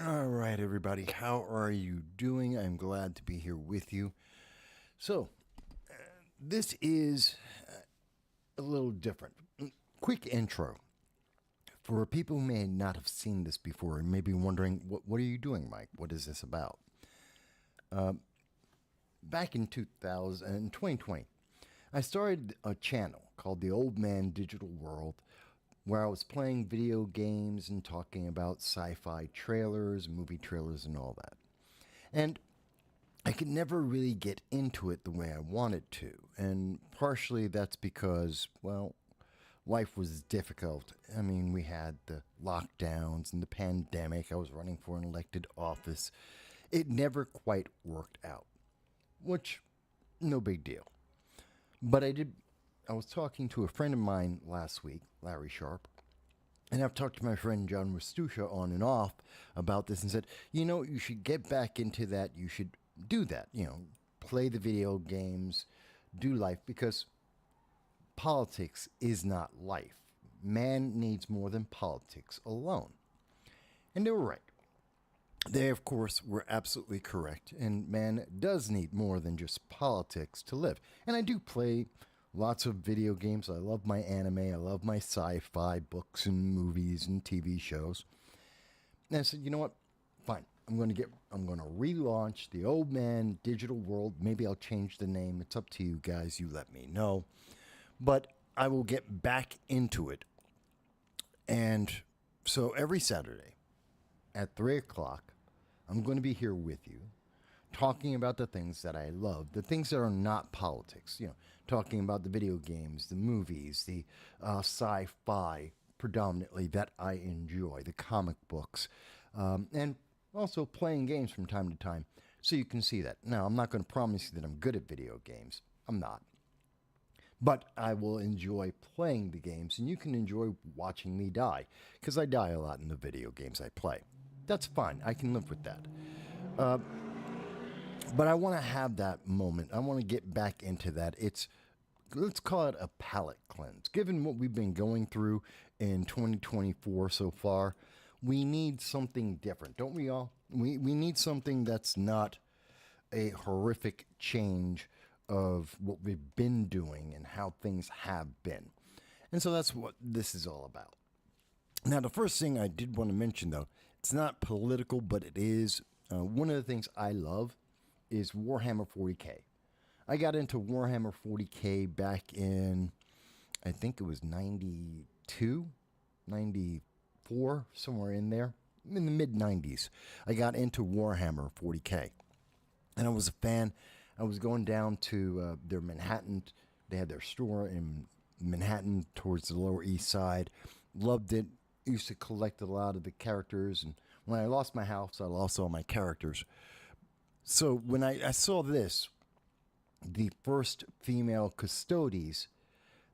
All right, everybody, how are you doing? I'm glad to be here with you. So, this is a little different. Quick intro. For people who may not have seen this before and may be wondering, what are you doing, Mike? What is this about? Back in 2020, I started a channel called the Old Man Digital World where I was playing video games and talking about sci fi trailers, movie trailers, and all that. And I could never really get into it the way I wanted to. And partially that's because, well, life was difficult. I mean, we had the lockdowns and the pandemic. I was running for an elected office. It never quite worked out, which, no big deal. But I was talking to a friend of mine last week, Larry Sharp, and I've talked to my friend John Rastusha on and off about this and said, you should get back into that. You should do that. Play the video games, do life, because politics is not life. Man needs more than politics alone. And they were right. They, of course, were absolutely correct. And man does need more than just politics to live. And I do play lots of video games. I love my anime. I love my sci-fi books and movies and TV shows. And I said, you know what? Fine. I'm going to relaunch the Old Man Digital World. Maybe I'll change the name. It's up to you guys. You let me know. But I will get back into it. And so every Saturday at 3 o'clock, I'm going to be here with you talking about the things that I love, the things that are not politics, talking about the video games, the movies, the sci-fi predominantly that I enjoy, the comic books, and also playing games from time to time so you can see that. Now, I'm not going to promise you that I'm good at video games. I'm not. But I will enjoy playing the games, and you can enjoy watching me die, because I die a lot in the video games I play. That's fine. I can live with that. But I want to have that moment. I want to get back into that. Let's call it a palate cleanse. Given what we've been going through in 2024 so far, we need something different, don't we all? We need something that's not a horrific change of what we've been doing and how things have been. And so that's what this is all about. Now, the first thing I did want to mention, though, it's not political, but it is. One of the things I love is Warhammer 40K. I got into Warhammer 40K back in, I think it was 92, 94, somewhere in there, in the mid 90s. I got into Warhammer 40K. And I was a fan. I was going down to their Manhattan. They had their store in Manhattan towards the Lower East Side. Loved it. Used to collect a lot of the characters. And when I lost my house, I lost all my characters. So when I saw this, the first female Custodes,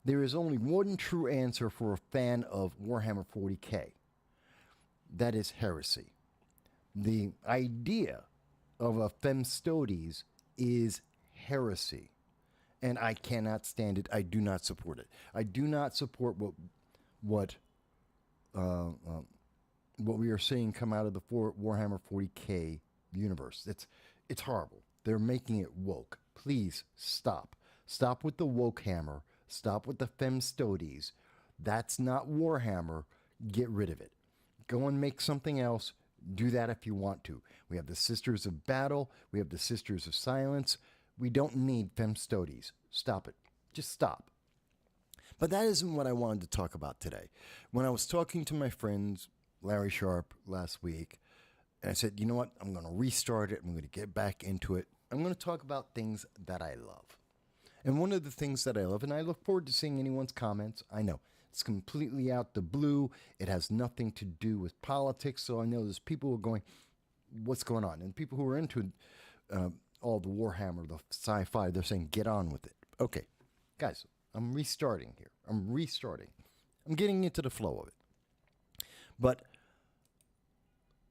there is only one true answer for a fan of Warhammer 40K. That is heresy. The idea of a Femstodes is heresy. And I cannot stand it. I do not support it. I do not support what we are seeing come out of the Warhammer 40K universe. It's horrible. They're making it woke. Please stop. Stop with the woke hammer. Stop with the Femstodes. That's not Warhammer. Get rid of it. Go and make something else. Do that if you want to. We have the Sisters of Battle. We have the Sisters of Silence. We don't need Femstodes. Stop it. Just stop. But that isn't what I wanted to talk about today. When I was talking to my friends, Larry Sharp, last week, and I said, you know what? I'm going to restart it. I'm going to get back into it. I'm going to talk about things that I love. And one of the things that I love, and I look forward to seeing anyone's comments. I know it's completely out the blue. It has nothing to do with politics. So I know there's people who are going, what's going on? And people who are into all the Warhammer, the sci-fi, they're saying, get on with it. Okay, guys, I'm restarting here. I'm getting into the flow of it. But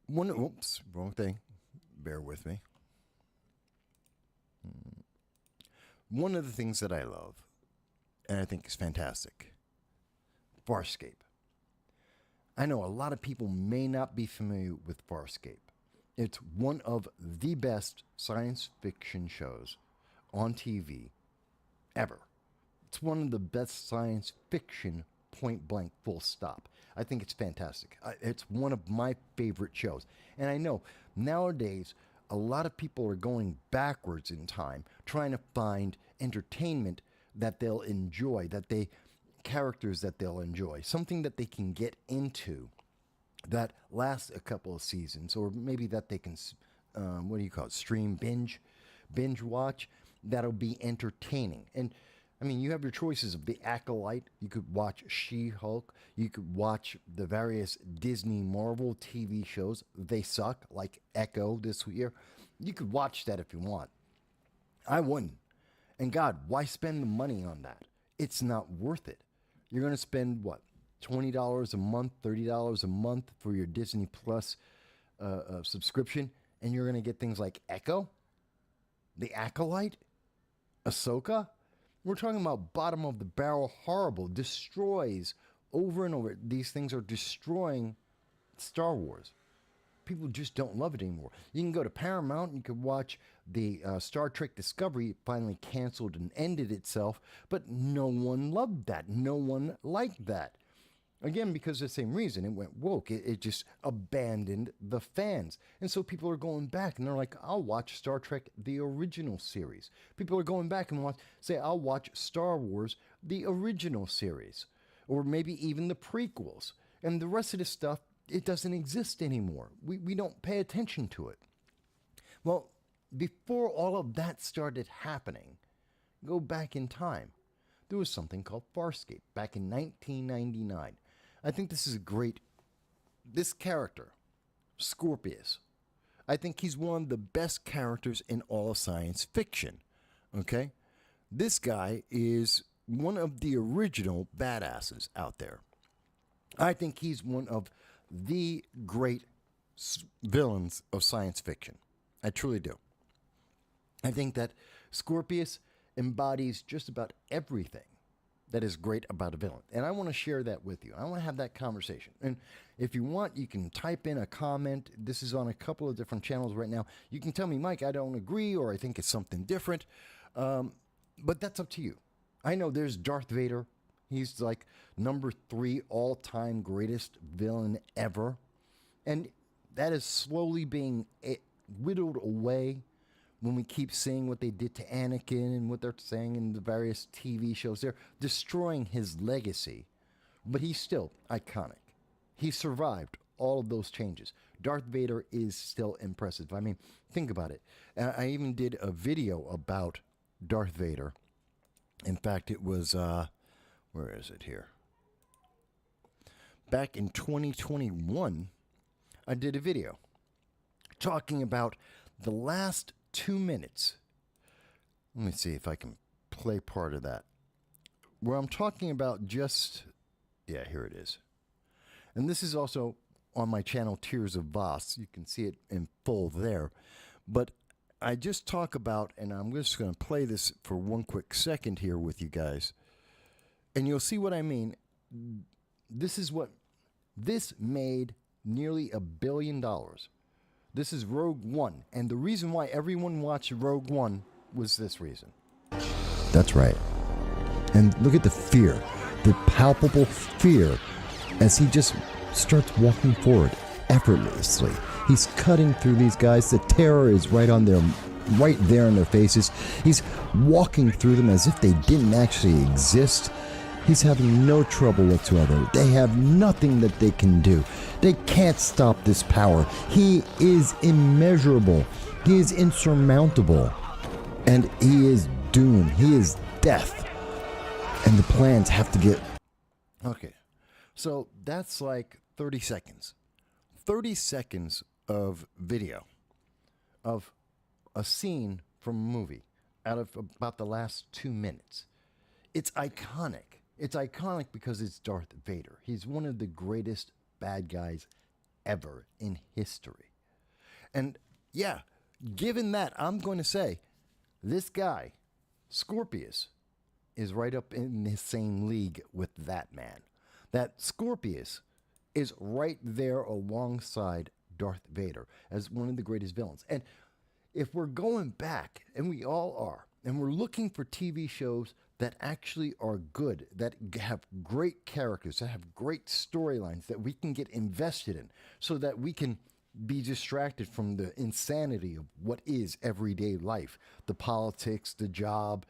wrong thing. Bear with me. One of the things that I love, and I think is fantastic, Farscape. I know a lot of people may not be familiar with Farscape. It's one of the best science fiction shows on TV ever. It's one of the best science fiction, point blank, full stop. I think it's fantastic. It's one of my favorite shows. And I know nowadays a lot of people are going backwards in time trying to find entertainment that they'll enjoy, characters that they'll enjoy, something that they can get into that lasts a couple of seasons, or maybe that they can, what do you call it, stream, binge watch, that'll be entertaining. And I mean, you have your choices of The Acolyte. You could watch She-Hulk. You could watch the various Disney Marvel TV shows. They suck, like Echo this year. You could watch that if you want. I wouldn't. And God, why spend the money on that? It's not worth it. You're going to spend, what, $20 a month, $30 a month for your Disney Plus subscription, and you're going to get things like Echo, The Acolyte, Ahsoka. We're talking about bottom of the barrel, horrible, destroys over and over. These things are destroying Star Wars. People just don't love it anymore. You can go to Paramount and you can watch the Star Trek Discovery. It finally canceled and ended itself, but no one loved that. No one liked that. Again, because of the same reason, it went woke. It just abandoned the fans. And so people are going back and they're like, I'll watch Star Trek, the original series. People are going back and I'll watch Star Wars, the original series. Or maybe even the prequels. And the rest of this stuff, it doesn't exist anymore. We don't pay attention to it. Well, before all of that started happening, go back in time. There was something called Farscape back in 1999. I think this is this character, Scorpius, I think he's one of the best characters in all of science fiction, okay? This guy is one of the original badasses out there. I think he's one of the great villains of science fiction. I truly do. I think that Scorpius embodies just about everything that is great about a villain. And I want to share that with you. I want to have that conversation. And if you want, you can type in a comment. This is on a couple of different channels right now. You can tell me, Mike, I don't agree, or I think it's something different. But that's up to you. I know there's Darth Vader. He's like number 3 all-time greatest villain ever. And that is slowly being whittled away when we keep seeing what they did to Anakin and what they're saying in the various TV shows. They're destroying his legacy, but he's still iconic. He survived all of those changes. Darth Vader is still impressive. I mean, think about it. I even did a video about Darth Vader. In fact, it was, where is it here? Back in 2021, I did a video talking about the last 2 minutes. Let me see if I can play part of that. Where I'm talking about yeah, here it is. And this is also on my channel, Tears of Voss. You can see it in full there. But I just talk about, and I'm just going to play this for one quick second here with you guys. And you'll see what I mean. This made nearly $1 billion. This is Rogue One. And the reason why everyone watched Rogue One was this reason. That's right. And look at the fear, the palpable fear, as he just starts walking forward effortlessly. He's cutting through these guys. The terror is right there in their faces. He's walking through them as if they didn't actually exist. He's having no trouble whatsoever. They have nothing that they can do. They can't stop this power. He is immeasurable. He is insurmountable. And he is doom. He is death. And the plans have to get... Okay. So that's like 30 seconds. 30 seconds of video of a scene from a movie out of about the last 2 minutes. It's iconic. It's iconic because it's Darth Vader. He's one of the greatest bad guys ever in history. And yeah, given that, I'm going to say this guy, Scorpius, is right up in the same league with that man. That Scorpius is right there alongside Darth Vader as one of the greatest villains. And if we're going back, and we all are, and we're looking for TV shows that actually are good, that have great characters, that have great storylines that we can get invested in so that we can be distracted from the insanity of what is everyday life, the politics, the job,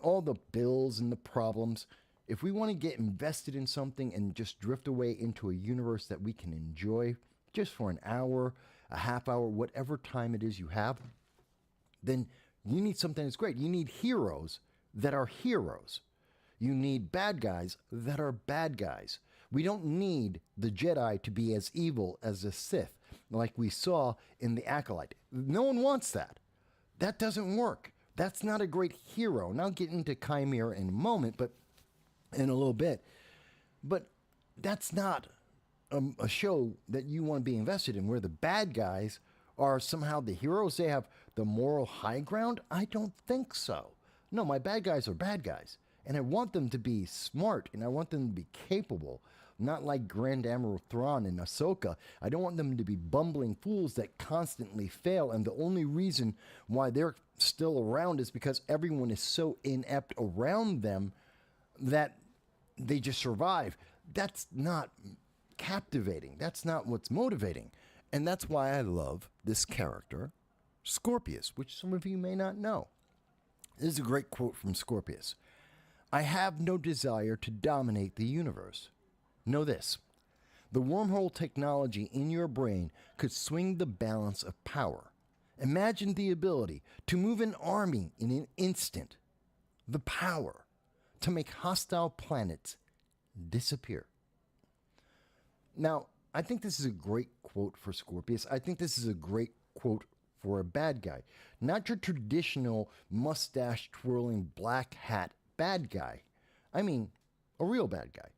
all the bills and the problems. If we want to get invested in something and just drift away into a universe that we can enjoy just for an hour, a half hour, whatever time it is you have, then you need something that's great. You need heroes that are heroes. You need bad guys that are bad guys. We don't need the Jedi to be as evil as the Sith, like we saw in The Acolyte. No one wants that. That doesn't work. That's not a great hero. And I'll get into Chimera in a moment, but in a little bit. But that's not a show that you want to be invested in, where the bad guys are somehow the heroes. They have the moral high ground. I don't think so. No, my bad guys are bad guys. And I want them to be smart, and I want them to be capable. Not like Grand Admiral Thrawn and Ahsoka. I don't want them to be bumbling fools that constantly fail, and the only reason why they're still around is because everyone is so inept around them that they just survive. That's not captivating. That's not what's motivating. And that's why I love this character, Scorpius, which some of you may not know. This is a great quote from Scorpius. "I have no desire to dominate the universe. Know this, the wormhole technology in your brain could swing the balance of power. Imagine the ability to move an army in an instant. The power to make hostile planets disappear." Now, I think this is a great quote for Scorpius. I think this is a great quote for a bad guy. Not your traditional mustache-twirling black hat bad guy. I mean, a real bad guy.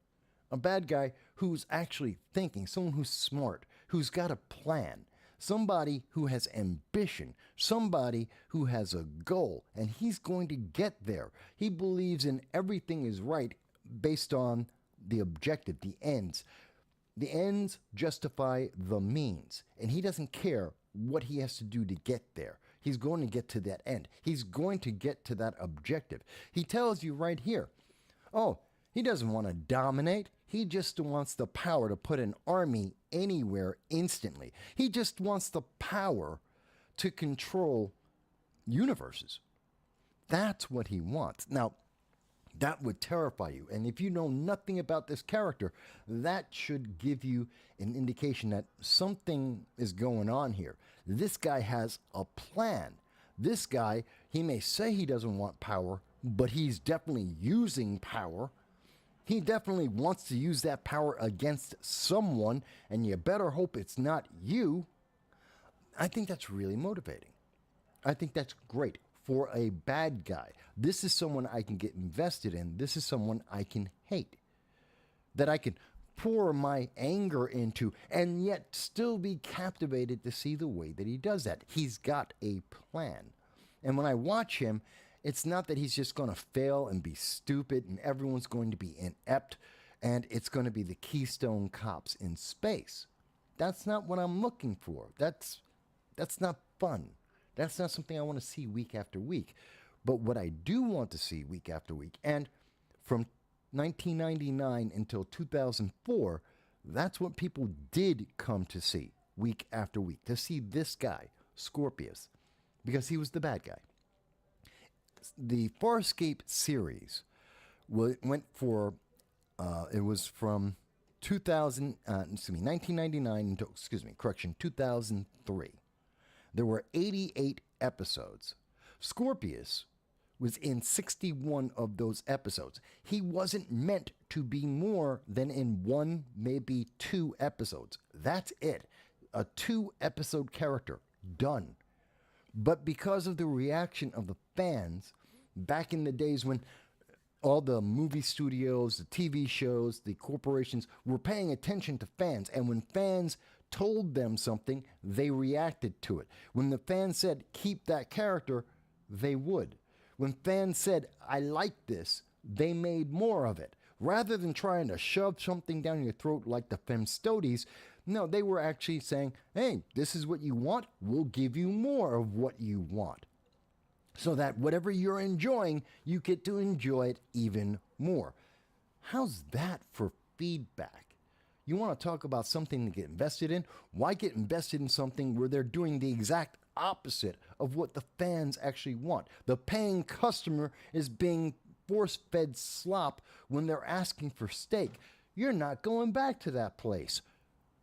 A bad guy who's actually thinking, someone who's smart, who's got a plan, somebody who has ambition, somebody who has a goal, and he's going to get there. He believes in everything is right based on the objective, the ends. The ends justify the means, and he doesn't care what he has to do to get there. He's going to get to that end. He's going to get to that objective. He tells you right here, oh, he doesn't want to dominate. He just wants the power to put an army anywhere instantly. He just wants the power to control universes. That's what he wants. Now, that would terrify you. And if you know nothing about this character, that should give you an indication that something is going on here. This guy has a plan. This guy, he may say he doesn't want power, but he's definitely using power. He definitely wants to use that power against someone, and you better hope it's not you. I think that's really motivating. I think that's great for a bad guy. This is someone I can get invested in. This is someone I can hate, that I can pour my anger into, and yet still be captivated to see the way that he does that. He's got a plan. And when I watch him, it's not that he's just going to fail and be stupid and everyone's going to be inept and it's going to be the Keystone Cops in space. That's not what I'm looking for. That's not fun. That's not something I want to see week after week. But what I do want to see week after week, and from 1999 until 2004, that's what people did come to see week after week, to see this guy, Scorpius, because he was the bad guy. The Farscape series went for, it was from 1999 until, 2003. There were 88 episodes. Scorpius was in 61 of those episodes. He wasn't meant to be more than in one, maybe two episodes. That's it. A 2-episode character. Done. But because of the reaction of the fans, back in the days when all the movie studios, the TV shows, the corporations were paying attention to fans, and when fans told them something, they reacted to it. When the fans said, keep that character, they would. When fans said, I like this, they made more of it. Rather than trying to shove something down your throat like the Femstodes, no, they were actually saying, hey, this is what you want, we'll give you more of what you want. So that whatever you're enjoying, you get to enjoy it even more. How's that for feedback? You want to talk about something to get invested in? Why get invested in something where they're doing the exact opposite of what the fans actually want? The paying customer is being force-fed slop when they're asking for steak. You're not going back to that place.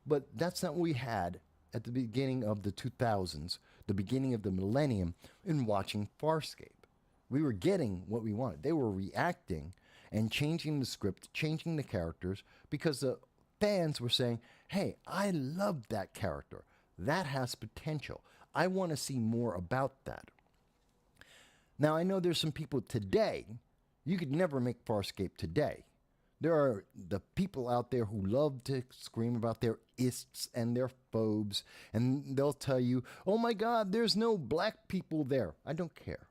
But that's not what we had at the beginning of the 2000s, the beginning of the millennium, in watching Farscape. We were getting what we wanted. They were reacting and changing the script, changing the characters, because the fans were saying, hey, I love that character. That has potential. I want to see more about that. Now, I know there's some people today, you could never make Farscape today. There are the people out there who love to scream about their ists and their phobes, and they'll tell you, oh my God, there's no black people there. I don't care.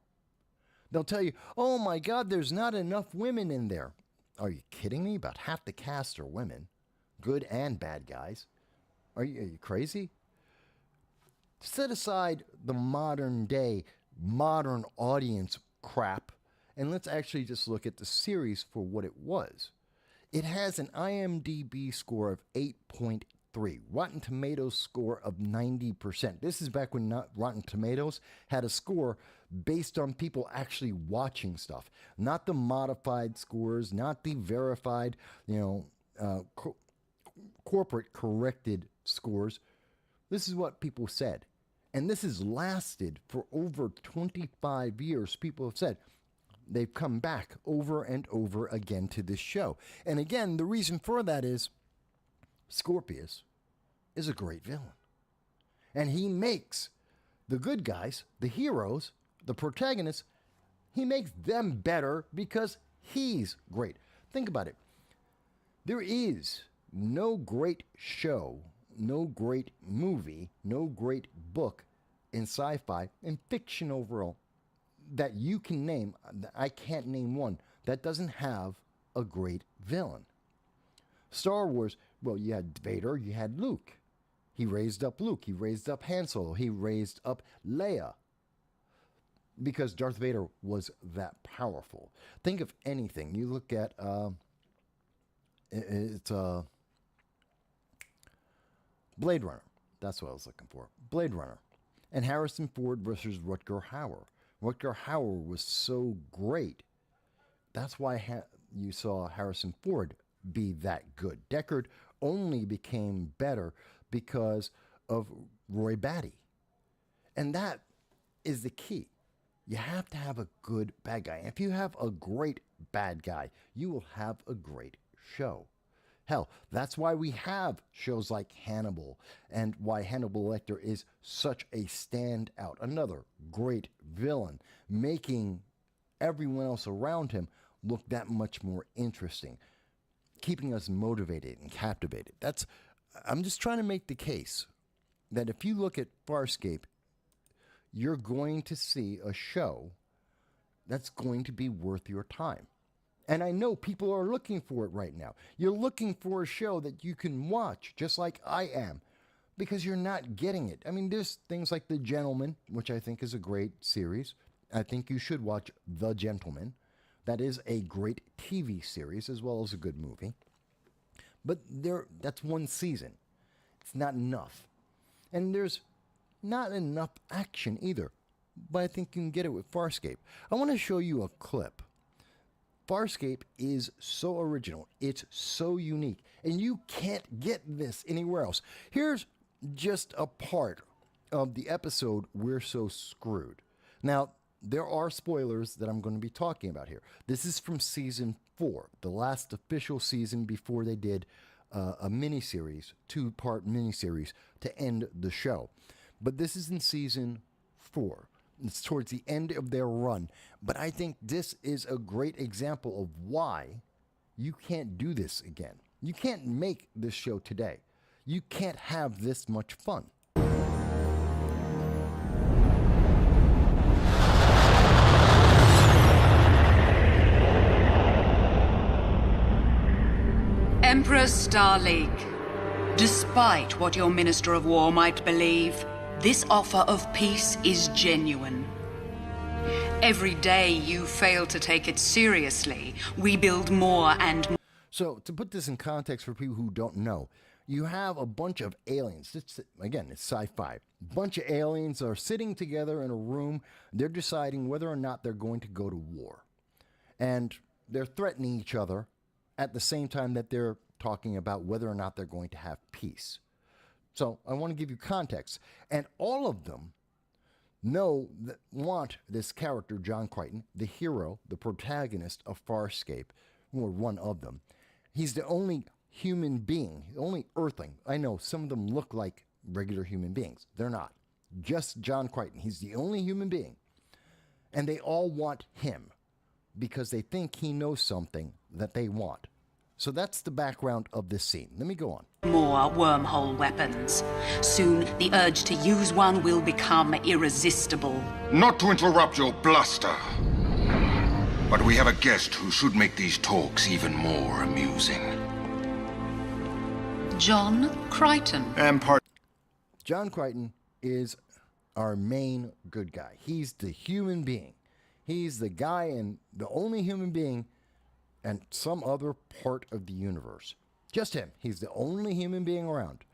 They'll tell you, oh my God, there's not enough women in there. Are you kidding me? About half the cast are women, good and bad guys. Are you crazy? Set aside the modern day, modern audience crap, and let's actually just look at the series for what it was. It has an IMDb score of 8.3, Rotten Tomatoes score of 90%. This is back when Rotten Tomatoes had a score based on people actually watching stuff, not the modified scores, not the verified, corporate corrected scores. This is what people said. And this has lasted for over 25 years. People have said, they've come back over and over again to this show. And again, the reason for that is Scorpius is a great villain. And he makes the good guys, the heroes, the protagonists, he makes them better because he's great. Think about it. There is no great show, no great movie, no great book in sci-fi, in fiction overall, that you can name. I can't name one that doesn't have a great villain. Star Wars, well, you had Vader, you had Luke. He raised up Luke, he raised up Han Solo, he raised up Leia. Because Darth Vader was that powerful. Think of anything. You look at, Blade Runner. That's what I was looking for. Blade Runner. And Harrison Ford versus Rutger Hauer. Rutger Hauer was so great. That's why you saw Harrison Ford be that good. Deckard only became better because of Roy Batty. And that is the key. You have to have a good bad guy. And if you have a great bad guy, you will have a great show. Hell, that's why we have shows like Hannibal, and why Hannibal Lecter is such a standout. Another great villain, making everyone else around him look that much more interesting, keeping us motivated and captivated. I'm just trying to make the case that if you look at Farscape, you're going to see a show that's going to be worth your time. And I know people are looking for it right now. You're looking for a show that you can watch, just like I am, because you're not getting it. I mean, there's things like The Gentleman, which I think is a great series. I think you should watch The Gentleman. That is a great TV series as well as a good movie. But that's one season. It's not enough. And there's not enough action either. But I think you can get it with Farscape. I want to show you a clip. Farscape is so original. It's so unique. And you can't get this anywhere else. Here's just a part of the episode, We're So Screwed. Now, there are spoilers that I'm going to be talking about here. This is from season 4, the last official season before they did a miniseries, 2-part miniseries to end the show. But this is in season 4. It's towards the end of their run. But I think this is a great example of why you can't do this again. You can't make this show today. You can't have this much fun. Emperor Starleague, despite what your Minister of War might believe, this offer of peace is genuine. Every day you fail to take it seriously, we build more and more. So, to put this in context for people who don't know, you have a bunch of aliens. Again, it's sci-fi. A bunch of aliens are sitting together in a room. They're deciding whether or not they're going to go to war. And they're threatening each other at the same time that they're talking about whether or not they're going to have peace. So, I want to give you context. And all of them want this character, John Crichton, the hero, the protagonist of Farscape, or one of them. He's the only human being, the only earthling. I know some of them look like regular human beings. They're not. Just John Crichton. He's the only human being. And they all want him because they think he knows something that they want. So that's the background of this scene. Let me go on. More wormhole weapons. Soon, the urge to use one will become irresistible. Not to interrupt your bluster, but we have a guest who should make these talks even more amusing. John Crichton. John Crichton is our main good guy. He's the human being. He's the guy and the only human being and some other part of the universe. Just him. He's the only human being around.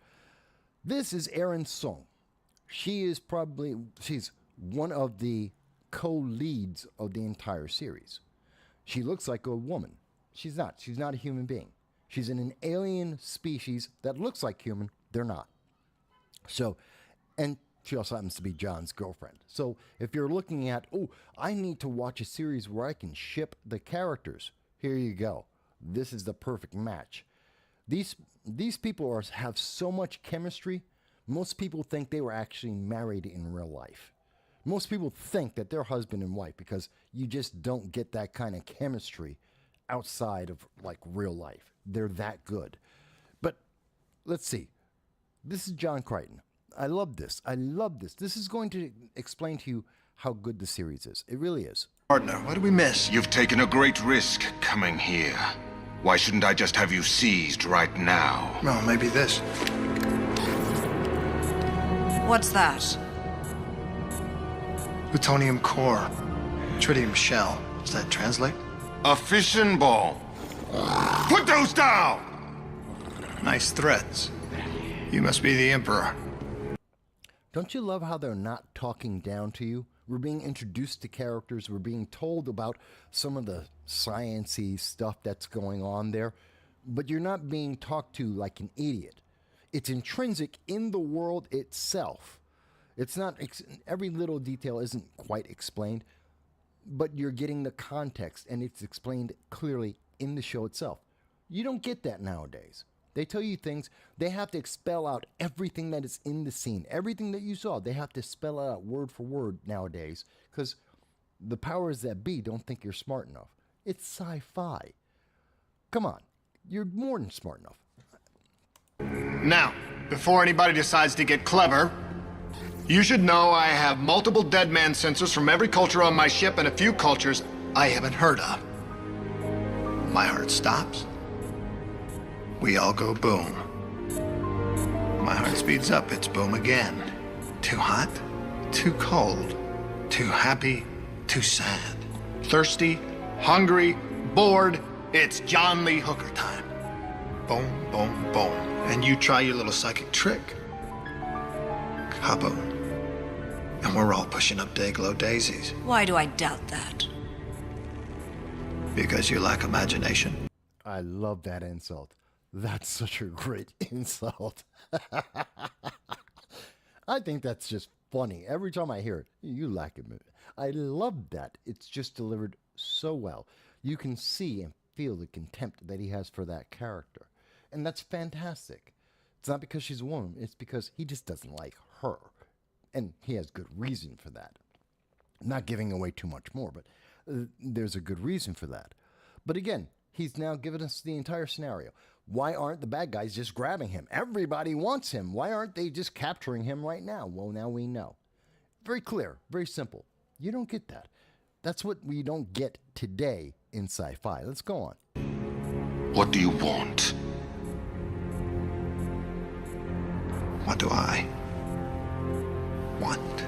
This is Erin Song. She's one of the co-leads of the entire series. She looks like a woman. She's not. She's not a human being. She's in an alien species that looks like human. They're not. So, and she also happens to be John's girlfriend. So if you're looking at, I need to watch a series where I can ship the characters, here you go. This is the perfect match. These people have so much chemistry. Most people think they were actually married in real life. Most people think that they're husband and wife because you just don't get that kind of chemistry outside of like real life. They're that good. But let's see. This is John Crichton. I love this. This is going to explain to you how good the series is. It really is. Partner, what did we miss? You've taken a great risk coming here. Why shouldn't I just have you seized right now? Well, maybe this. What's that? Plutonium core. Tritium shell. Does that translate? A fishing ball. Put those down! Nice threats. You must be the Emperor. Don't you love how they're not talking down to you? We're being introduced to characters. We're being told about some of the science-y stuff that's going on there. But you're not being talked to like an idiot. It's intrinsic in the world itself. It's not, every little detail isn't quite explained, but you're getting the context and it's explained clearly in the show itself. You don't get that nowadays. They tell you things, they have to spell out everything that is in the scene. Everything that you saw, they have to spell it out word for word nowadays because the powers that be don't think you're smart enough. It's sci-fi. Come on, you're more than smart enough. Now, before anybody decides to get clever, you should know I have multiple dead man sensors from every culture on my ship and a few cultures I haven't heard of. My heart stops. We all go boom. My heart speeds up, it's boom again. Too hot, too cold, too happy, too sad. Thirsty, hungry, bored, it's John Lee Hooker time. Boom, boom, boom. And you try your little psychic trick. Kaboom. And we're all pushing up Dayglow daisies. Why do I doubt that? Because you lack imagination. I love that insult. That's such a great insult. I think that's just funny. Every time I hear it, you lack it. I love that. It's just delivered so well. You can see and feel the contempt that he has for that character. And that's fantastic. It's not because she's a woman. It's because he just doesn't like her. And he has good reason for that. I'm not giving away too much more, but there's a good reason for that. But again, he's now given us the entire scenario. Why aren't the bad guys just grabbing him? Everybody wants him. Why aren't they just capturing him right now? Well, now we know. Very clear, very simple. You don't get that. That's what we don't get today in sci-fi. Let's go on. What do you want? What do I want?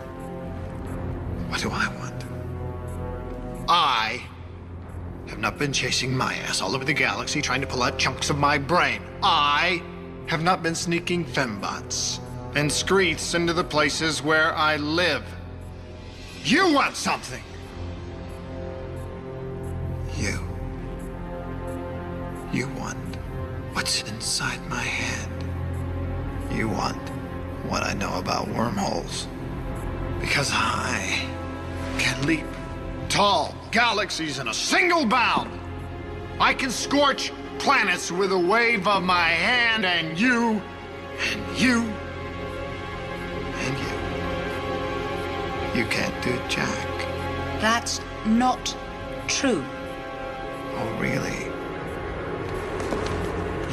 What do I want? I have not been chasing my ass all over the galaxy trying to pull out chunks of my brain. I have not been sneaking fembots and screeths into the places where I live. You want something! You want what's inside my head. You want what I know about wormholes. Because I can leap tall galaxies in a single bound. I can scorch planets with a wave of my hand, and you, and you, and you. You can't do jack. That's not true. Oh, really?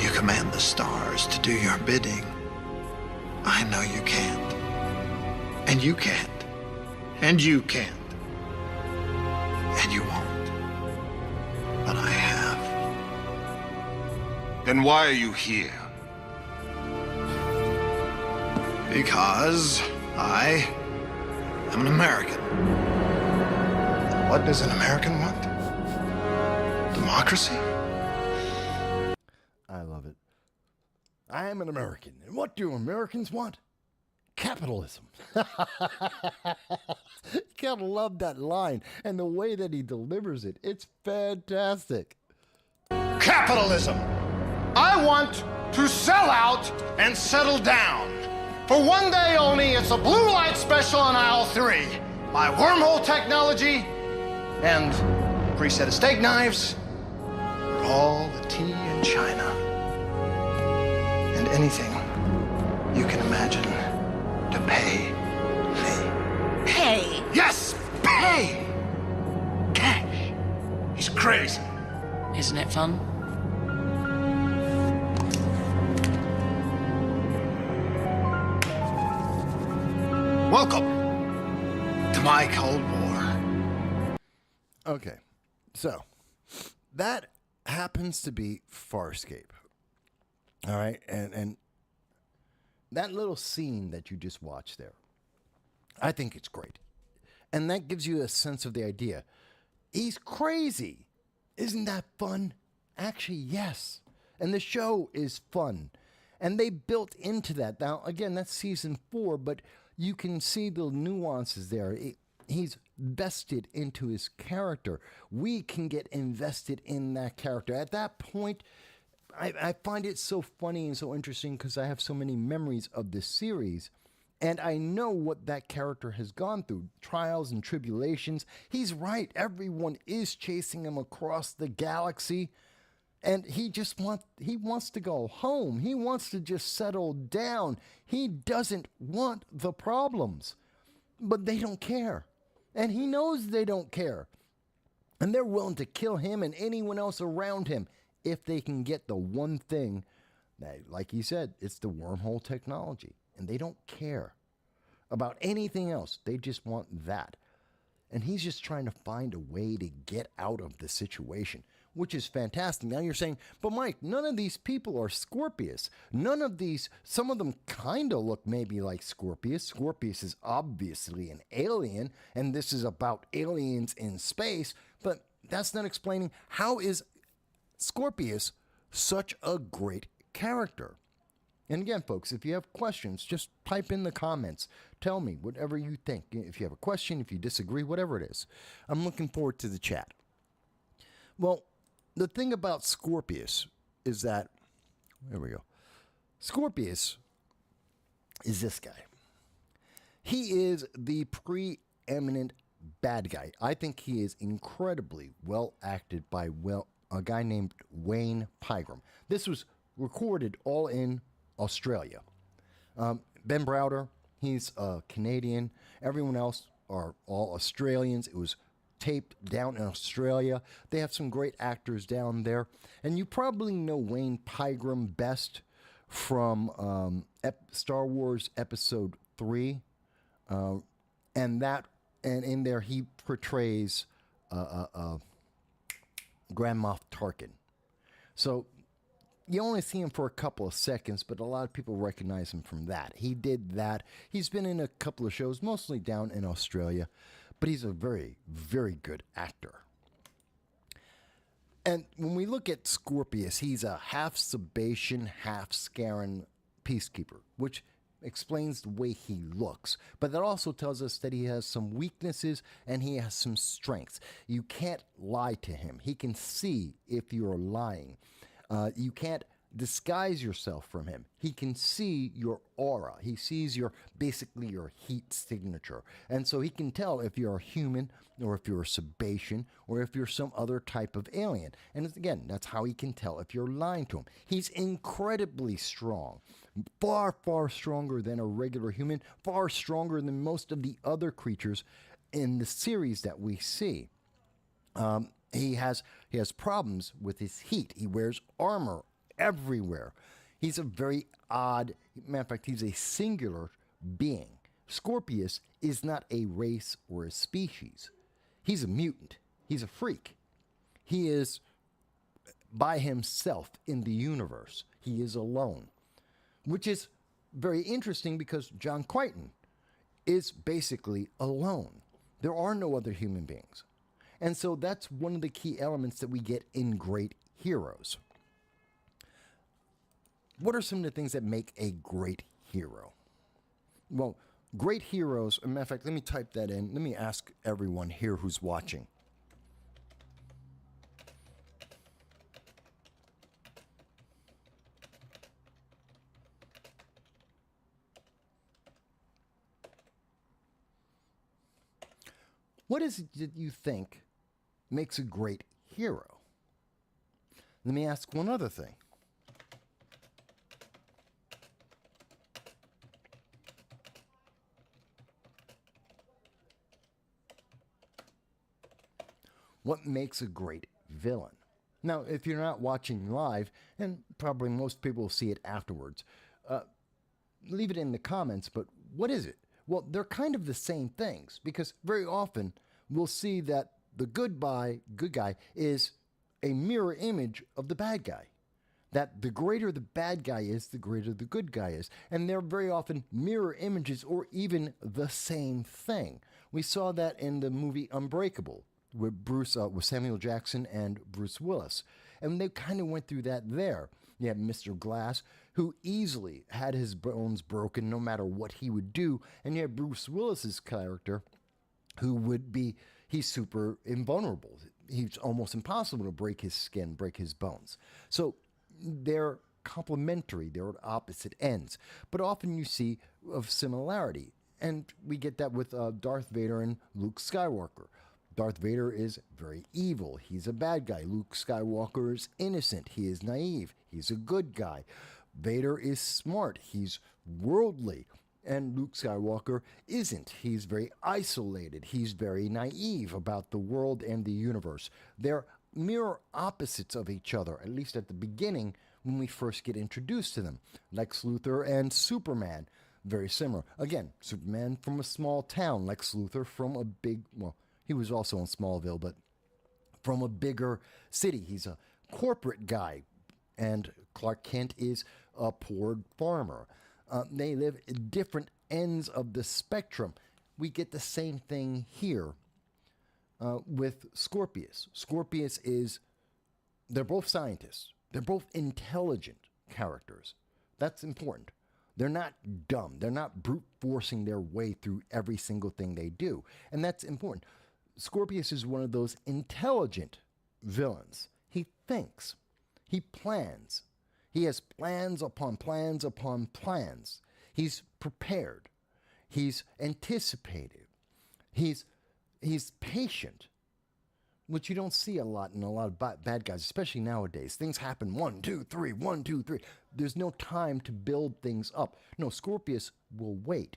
You command the stars to do your bidding. I know you can't. And you can't. And you can't. And you won't. But I have. Then why are you here? Because I am an American. What does an American want? Democracy? I love it. I am an American. And what do Americans want? Capitalism. You gotta love that line and the way that he delivers it. It's fantastic. Capitalism! I want to sell out and settle down. For one day only, it's a blue light special on aisle 3. My wormhole technology and free set of steak knives for all the tea in China. And anything you can imagine to pay me. Pay? Yes, pay! Cash. He's crazy. Isn't it fun? Welcome to my Cold War. Okay, so that happens to be Farscape. All right, and that little scene that you just watched there, I think it's great. And that gives you a sense of the idea. He's crazy. Isn't that fun? Actually, yes. And the show is fun. And they built into that. Now, again, that's season 4, but you can see the nuances there. He's vested into his character. We can get invested in that character. At that point, I find it so funny and so interesting because I have so many memories of this series. And I know what that character has gone through, trials and tribulations. He's right. Everyone is chasing him across the galaxy. And he wants to go home. He wants to just settle down. He doesn't want the problems. But they don't care. And he knows they don't care. And they're willing to kill him and anyone else around him if they can get the one thing that, like he said, it's the wormhole technology. And they don't care about anything else. They just want that. And he's just trying to find a way to get out of the situation, which is fantastic. Now you're saying, but Mike, none of these people are Scorpius. None of these, some of them kind of look maybe like Scorpius. Scorpius is obviously an alien, and this is about aliens in space, but that's not explaining how is Scorpius such a great character. And again, folks, if you have questions, just type in the comments. Tell me whatever you think. If you have a question, if you disagree, whatever it is. I'm looking forward to the chat. Well, the thing about Scorpius is that, there we go. Scorpius is this guy. He is the preeminent bad guy. I think he is incredibly well acted by a guy named Wayne Pygram. This was recorded all in Australia. Ben Browder, he's a Canadian. Everyone else are all Australians. It was taped down in Australia. They have some great actors down there. And you probably know Wayne Pygram best from Star Wars Episode 3. And in there he portrays Grand Moff Tarkin. So You only see him for a couple of seconds, but a lot of people recognize him from that. He did that. He's been in a couple of shows, mostly down in Australia, but he's a very, very good actor. And when we look at Scorpius, he's a half Sebacean, half Scaran peacekeeper, which explains the way he looks. But that also tells us that he has some weaknesses and he has some strengths. You can't lie to him. He can see if you're lying. You can't disguise yourself from him. He can see your aura. He sees basically your heat signature. And so he can tell if you're a human or if you're a Sebacean or if you're some other type of alien. And again, that's how he can tell if you're lying to him. He's incredibly strong. Far, far stronger than a regular human. Far stronger than most of the other creatures in the series that we see. He has problems with his heat. He wears armor everywhere. He's a very odd, matter of fact, he's a singular being. Scorpius is not a race or a species. He's a mutant. He's a freak. He is by himself in the universe. He is alone, which is very interesting because John Crichton is basically alone. There are no other human beings. And so that's one of the key elements that we get in great heroes. What are some of the things that make a great hero? Well, great heroes, as a matter of fact, let me type that in. Let me ask everyone here who's watching. What is it that you think makes a great hero? Let me ask one other thing. What makes a great villain? Now, if you're not watching live, and probably most people will see it afterwards, leave it in the comments, but what is it? Well, they're kind of the same things, because very often we'll see that the good guy is a mirror image of the bad guy. That the greater the bad guy is, the greater the good guy is. And they're very often mirror images or even the same thing. We saw that in the movie Unbreakable with Samuel Jackson and Bruce Willis. And they kind of went through that there. You have Mr. Glass, who easily had his bones broken no matter what he would do. And you have Bruce Willis's character, who would be, he's super invulnerable. He's almost impossible to break his skin, break his bones. So they're complementary, they're at opposite ends. But often you see of similarity. And we get that with Darth Vader and Luke Skywalker. Darth Vader is very evil. He's a bad guy. Luke Skywalker is innocent. He is naive. He's a good guy. Vader is smart. He's worldly. And Luke Skywalker isn't. He's very isolated. He's very naive about the world and the universe. They're mirror opposites of each other, at least at the beginning when we first get introduced to them. Lex Luthor and Superman, very similar. Again, Superman from a small town. Lex Luthor from a big, well, he was also in Smallville, but from a bigger city. He's a corporate guy. And Clark Kent is a poor farmer. They live at different ends of the spectrum. We get the same thing here with Scorpius. Scorpius is, they're both scientists. They're both intelligent characters. That's important. They're not dumb. They're not brute forcing their way through every single thing they do. And that's important. Scorpius is one of those intelligent villains. He thinks. He plans. He has plans upon plans upon plans. He's prepared. He's anticipative. He's patient, which you don't see a lot in a lot of bad guys, especially nowadays. Things happen 1, 2, 3, 1, 2, 3. There's no time to build things up. No, Scorpius will wait.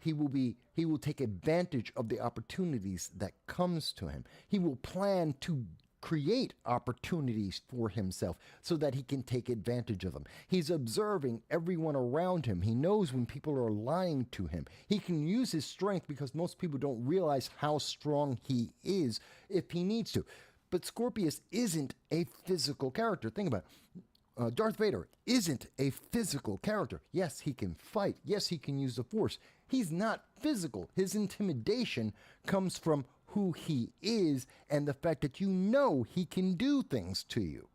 He will take advantage of the opportunities that comes to him. He will plan to create opportunities for himself so that he can take advantage of them. He's observing everyone around him. He knows when people are lying to him. He can use his strength because most people don't realize how strong he is if he needs to. But Scorpius isn't a physical character. Think about it. Darth Vader isn't a physical character. Yes, he can fight. Yes, he can use the Force. He's not physical. His intimidation comes from who he is and the fact that you know he can do things to you.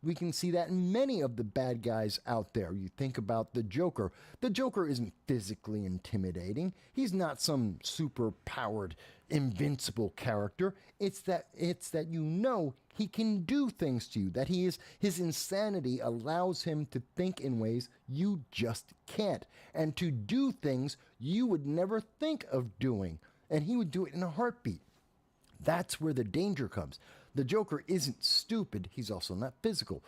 We can see that in many of the bad guys out there. You think about the Joker. The Joker isn't physically intimidating. He's not some super-powered, invincible character. It's that you know he can do things to you, that his insanity allows him to think in ways you just can't, and to do things you would never think of doing, and he would do it in a heartbeat. That's where the danger comes. The Joker isn't stupid, he's also not physical.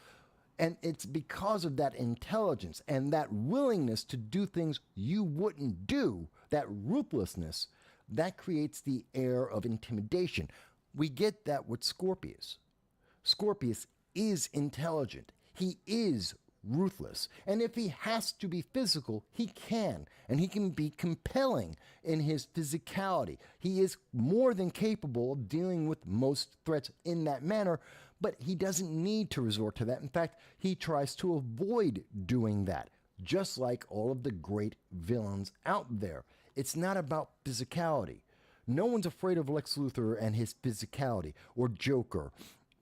And it's because of that intelligence and that willingness to do things you wouldn't do, that ruthlessness, that creates the air of intimidation. We get that with Scorpius. Scorpius is intelligent. He is ruthless. And if he has to be physical, he can. And he can be compelling in his physicality. He is more than capable of dealing with most threats in that manner, but he doesn't need to resort to that. In fact, he tries to avoid doing that, just like all of the great villains out there. It's not about physicality. No one's afraid of Lex Luthor and his physicality, or Joker.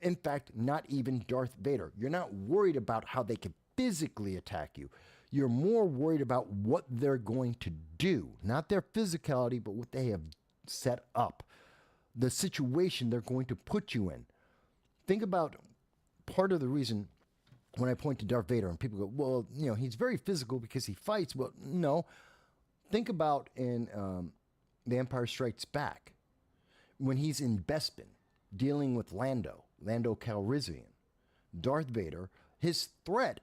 In fact, not even Darth Vader. You're not worried about how they can physically attack you. You're more worried about what they're going to do, not their physicality, but what they have set up, the situation they're going to put you in. Think about part of the reason when I point to Darth Vader and people go, well, you know, he's very physical because he fights. Well, no. Think about in The Empire Strikes Back, when he's in Bespin dealing with Lando Calrissian. Darth Vader, his threat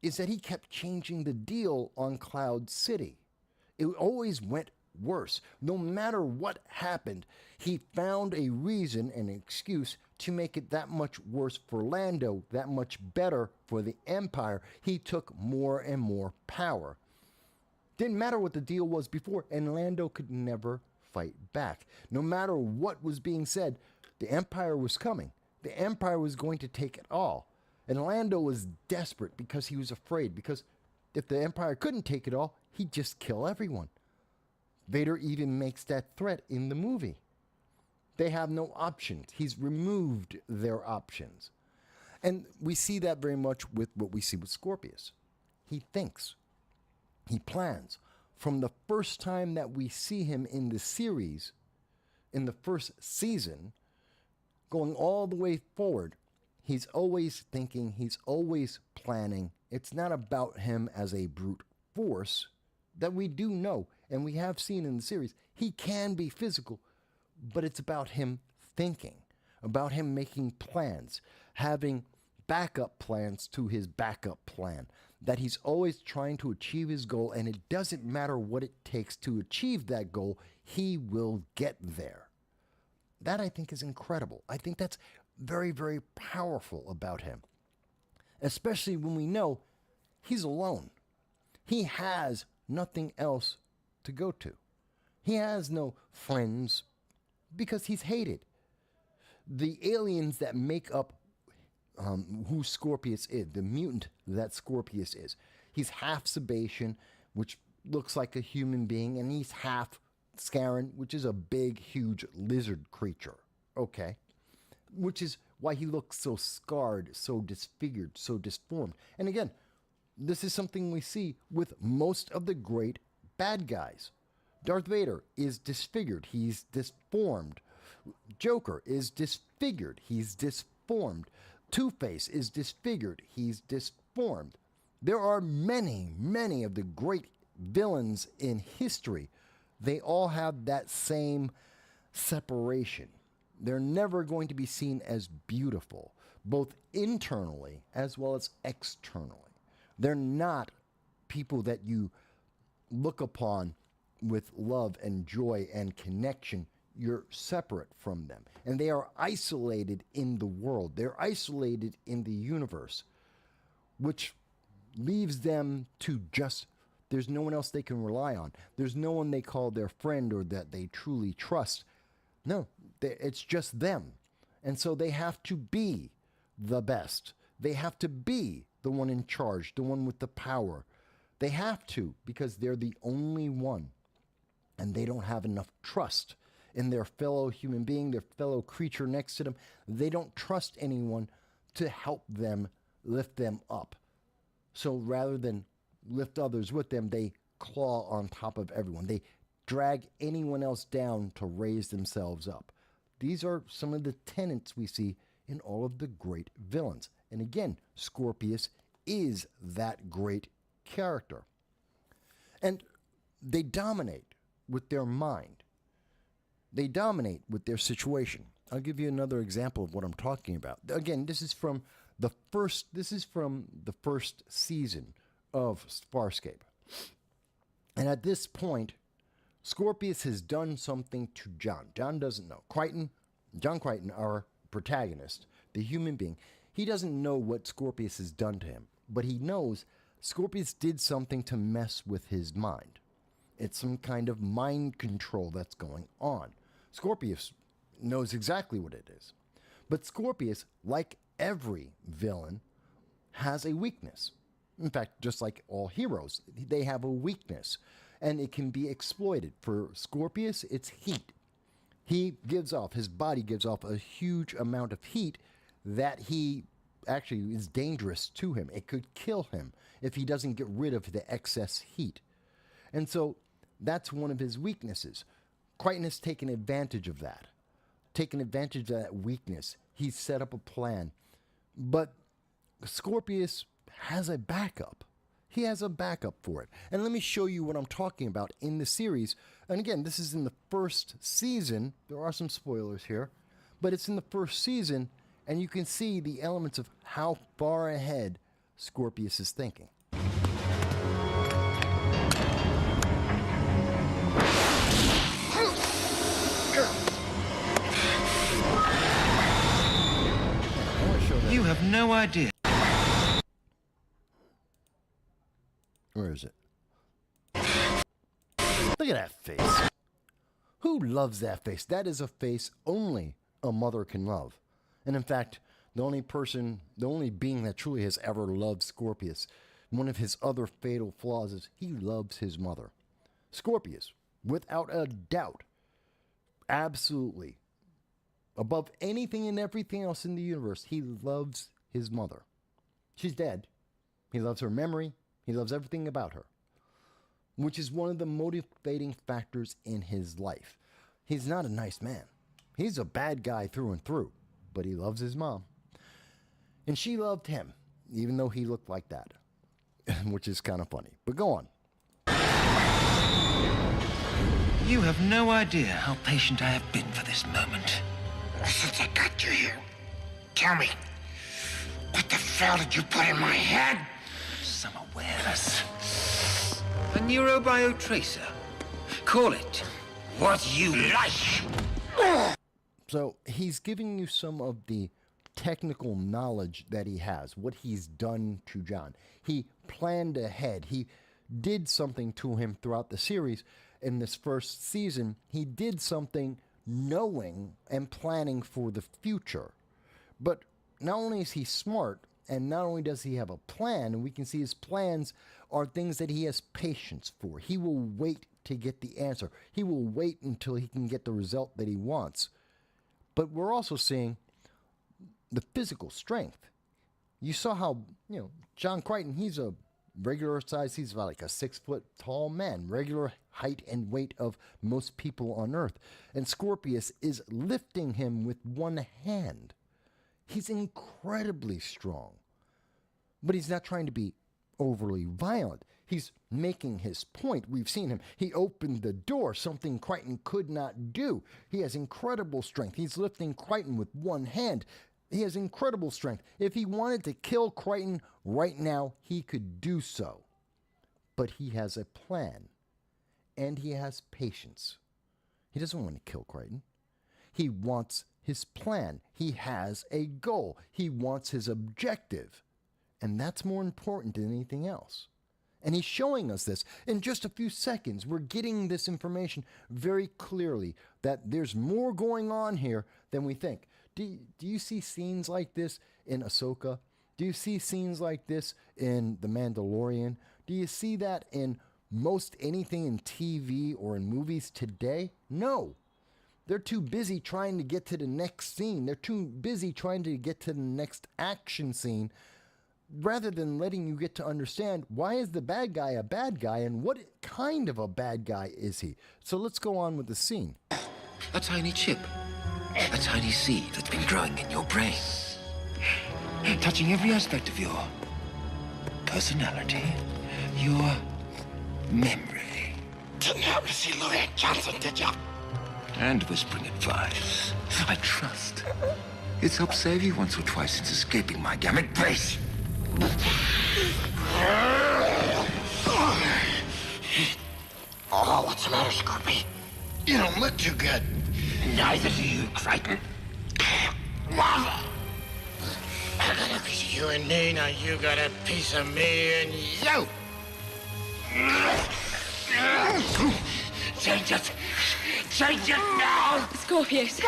is that he kept changing the deal on Cloud City. It always went worse. No matter what happened, he found a reason, an excuse, to make it that much worse for Lando, that much better for the Empire. He took more and more power. Didn't matter what the deal was before, and Lando could never fight back. No matter what was being said, the Empire was coming. The Empire was going to take it all. And Lando was desperate because he was afraid, because if the Empire couldn't take it all, he'd just kill everyone. Vader even makes that threat in the movie. They have no options. He's removed their options. And we see that very much with what we see with Scorpius. He thinks. He plans. From the first time that we see him in the series, in the first season, going all the way forward, he's always thinking, he's always planning. It's not about him as a brute force that we do know, and we have seen in the series. He can be physical, but it's about him thinking, about him making plans, having backup plans to his backup plan, that he's always trying to achieve his goal, and it doesn't matter what it takes to achieve that goal, he will get there. That, I think, is incredible. I think that's very, very powerful about him, especially when we know he's alone. He has nothing else to go to. He has no friends because he's hated. The aliens that make up who Scorpius is, the mutant that Scorpius is, he's half Sebastian, which looks like a human being, and he's half Scarran, which is a big, huge lizard creature. Okay. Which is why he looks so scarred, so disfigured, so disformed. And again, this is something we see with most of the great bad guys. Darth Vader is disfigured. He's disformed. Joker is disfigured. He's disformed. Two-Face is disfigured. He's disformed. There are many, many of the great villains in history. They all have that same separation. They're never going to be seen as beautiful, both internally as well as externally. They're not people that you look upon with love and joy and connection. You're separate from them. And they are isolated in the world. They're isolated in the universe, which leaves them to just, there's no one else they can rely on. There's no one they call their friend or that they truly trust. No, it's just them. And so they have to be the best. They have to be the one in charge, the one with the power. They have to because they're the only one. And they don't have enough trust in their fellow human being, their fellow creature next to them. They don't trust anyone to help them lift them up. So rather than lift others with them, they claw on top of everyone. They drag anyone else down to raise themselves up. These are some of the tenets we see in all of the great villains. And again, Scorpius is that great character. And they dominate with their mind. They dominate with their situation. I'll give you another example of what I'm talking about. Again, this is from the first season of Farscape. And at this point, Scorpius has done something to John. John doesn't know. John Crichton, our protagonist, the human being, he doesn't know what Scorpius has done to him, but he knows Scorpius did something to mess with his mind. It's some kind of mind control that's going on. Scorpius knows exactly what it is. But Scorpius, like every villain, has a weakness. In fact, just like all heroes, they have a weakness, and it can be exploited. For Scorpius, it's heat. His body gives off a huge amount of heat that he actually is dangerous to him. It could kill him if he doesn't get rid of the excess heat. And so that's one of his weaknesses. Crichton has taken advantage of that. Taken advantage of that weakness. He's set up a plan. But Scorpius has a backup. He has a backup for it. And let me show you what I'm talking about in the series. And again, this is in the first season. There are some spoilers here. But it's in the first season, and you can see the elements of how far ahead Scorpius is thinking. You have no idea. Where is it? Look at that face. Who loves that face? That is a face only a mother can love. And in fact, the only being that truly has ever loved Scorpius, one of his other fatal flaws is he loves his mother. Scorpius, without a doubt, absolutely, above anything and everything else in the universe, he loves his mother. She's dead. He loves her memory. He loves everything about her, which is one of the motivating factors in his life. He's not a nice man. He's a bad guy through and through, but he loves his mom. And she loved him, even though he looked like that, which is kind of funny. But go on. You have no idea how patient I have been for this moment. Since I got you here, tell me, what the hell did you put in my head? Some awareness. A neurobiotracer. Call it what you like. So he's giving you some of the technical knowledge that he has, what he's done to John. He planned ahead. He did something to him throughout the series. In this first season, he did something knowing and planning for the future. But not only is he smart, and not only does he have a plan, and we can see his plans are things that he has patience for. He will wait to get the answer. He will wait until he can get the result that he wants. But we're also seeing the physical strength. You saw how, John Crichton, he's a regular size, he's about like a 6 foot tall man, regular height and weight of most people on Earth. And Scorpius is lifting him with one hand. He's incredibly strong. But he's not trying to be overly violent. He's making his point. We've seen him. He opened the door, something Crichton could not do. He has incredible strength. He's lifting Crichton with one hand. He has incredible strength. If he wanted to kill Crichton right now, he could do so. But he has a plan. And he has patience. He doesn't want to kill Crichton. He wants his plan. He has a goal. He wants his objective. And that's more important than anything else. And he's showing us this. In just a few seconds, we're getting this information very clearly that there's more going on here than we think. Do you see scenes like this in Ahsoka Do you see scenes like this in The Mandalorian? Do you see that in most anything in TV or in movies today? No. They're too busy trying to get to the next scene. They're too busy trying to get to the next action scene rather than letting you get to understand why is the bad guy a bad guy and what kind of a bad guy is he. So let's go on with the scene. A tiny chip. A tiny seed that's been growing in your brain. Touching every aspect of your personality. Your memory. Didn't happen to see Louis Johnson, did ya? And whispering advice. I trust. It's helped save you once or twice since escaping my gamut base. Oh, what's the matter, Scorpy? You don't look too good. Neither do you, Crichton. I got a piece of you and me, now you got a piece of me and you. Change it. Change it now. Scorpius.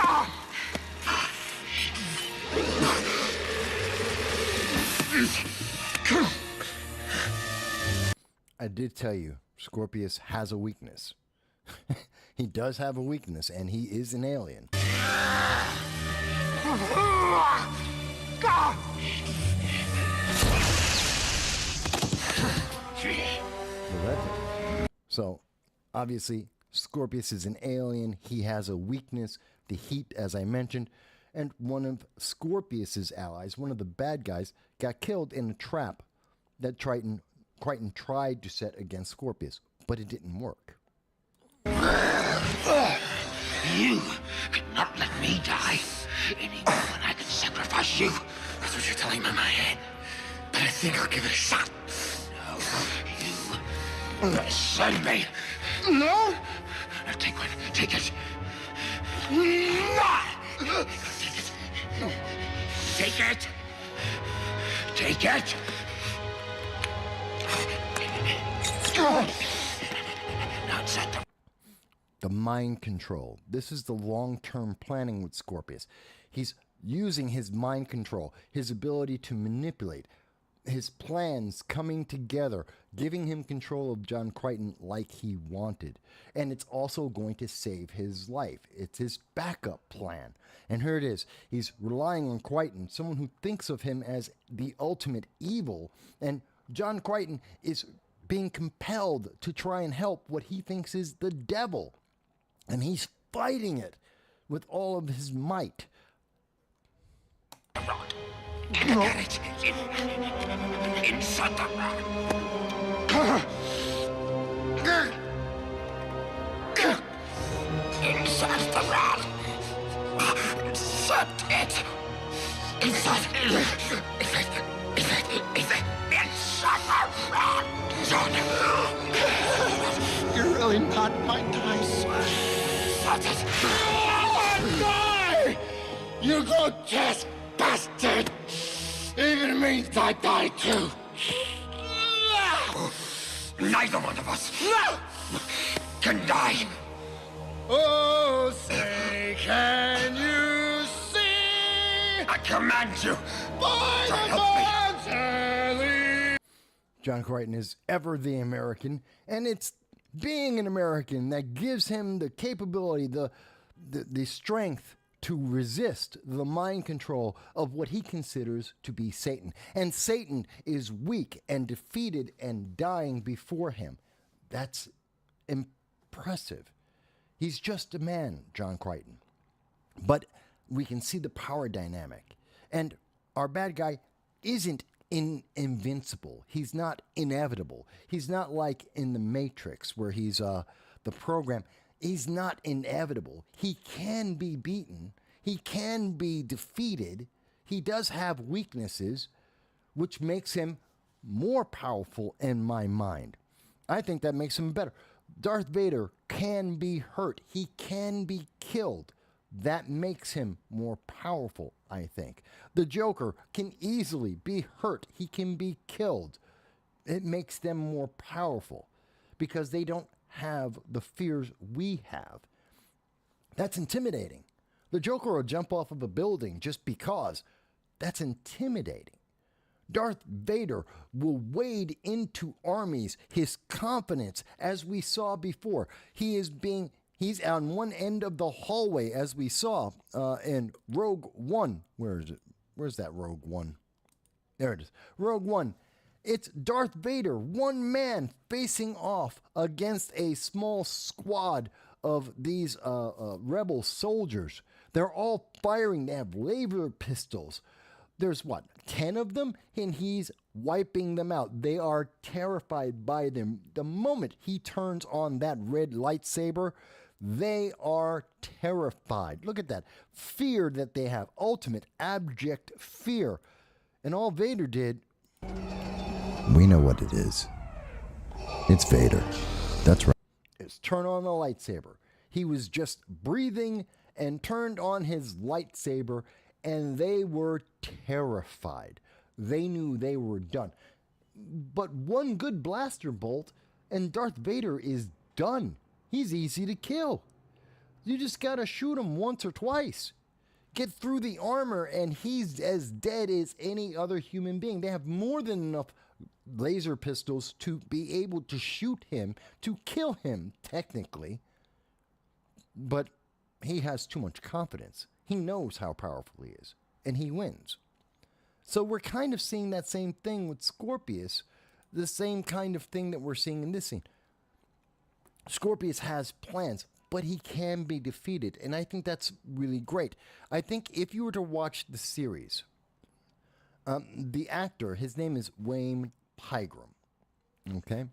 I did tell you, Scorpius has a weakness. He does have a weakness, and he is an alien. So, obviously, Scorpius is an alien. He has a weakness, the heat, as I mentioned. And one of Scorpius's allies, one of the bad guys, got killed in a trap that Crichton tried to set against Scorpius, but it didn't work. You cannot let me die any more than I can sacrifice you. That's what you're telling my mind. But I think I'll give it a shot. No, you save me. No? Now take one. Take it. Take it. Take it. Now it's at The mind control. This is the long-term planning with Scorpius. He's using his mind control, his ability to manipulate, his plans coming together, giving him control of John Crichton like he wanted. And it's also going to save his life. It's his backup plan. And here it is. He's relying on Crichton, someone who thinks of him as the ultimate evil. And John Crichton is being compelled to try and help what he thinks is the devil. And he's fighting it with all of his might. inside the rod. Inside the rod. Insert it. Inside it. Inside the rod. You're really not my dice. Die! You grotesque bastard! Even it means I die too. Neither one of us can die. Oh, say, can you see? I command you. By the gods early. John Crichton is ever the American, and it's being an American that gives him the capability, the strength to resist the mind control of what he considers to be Satan. And Satan is weak and defeated and dying before him. That's impressive. He's just a man, John Crichton. But we can see the power dynamic. And our bad guy isn't invincible. He's not inevitable. He's not like in the Matrix where he's the program. He's not inevitable. He can be beaten. He can be defeated. He does have weaknesses, which makes him more powerful in my mind. I think that makes him better. Darth Vader can be hurt. He can be killed. That makes him more powerful, I think. The Joker can easily be hurt. He can be killed. It makes them more powerful because they don't have the fears we have. That's intimidating. The Joker will jump off of a building just because. That's intimidating. Darth Vader will wade into armies. His confidence, as we saw before, he's on one end of the hallway, as we saw in Rogue One. Where is it? Where's that Rogue One? There it is. Rogue One. It's Darth Vader, one man, facing off against a small squad of these rebel soldiers. They're all firing. They have laser pistols. There's 10 of them, and he's wiping them out. They are terrified by them. The moment he turns on that red lightsaber, they are terrified. Look at that fear that they have, ultimate abject fear. And all Vader did, we know what it is. It's Vader. That's right. It's turn on the lightsaber. He was just breathing and turned on his lightsaber, and they were terrified. They knew they were done. But one good blaster bolt, and Darth Vader is done. He's easy to kill. You just gotta shoot him once or twice. Get through the armor, and he's as dead as any other human being. They have more than enough laser pistols to be able to shoot him, to kill him, technically. But he has too much confidence. He knows how powerful he is, and he wins. So we're kind of seeing that same thing with Scorpius, the same kind of thing that we're seeing in this scene. Scorpius has plans, but he can be defeated, and I think that's really great. I think if you were to watch the series, the actor, his name is Wayne Pygram, okay?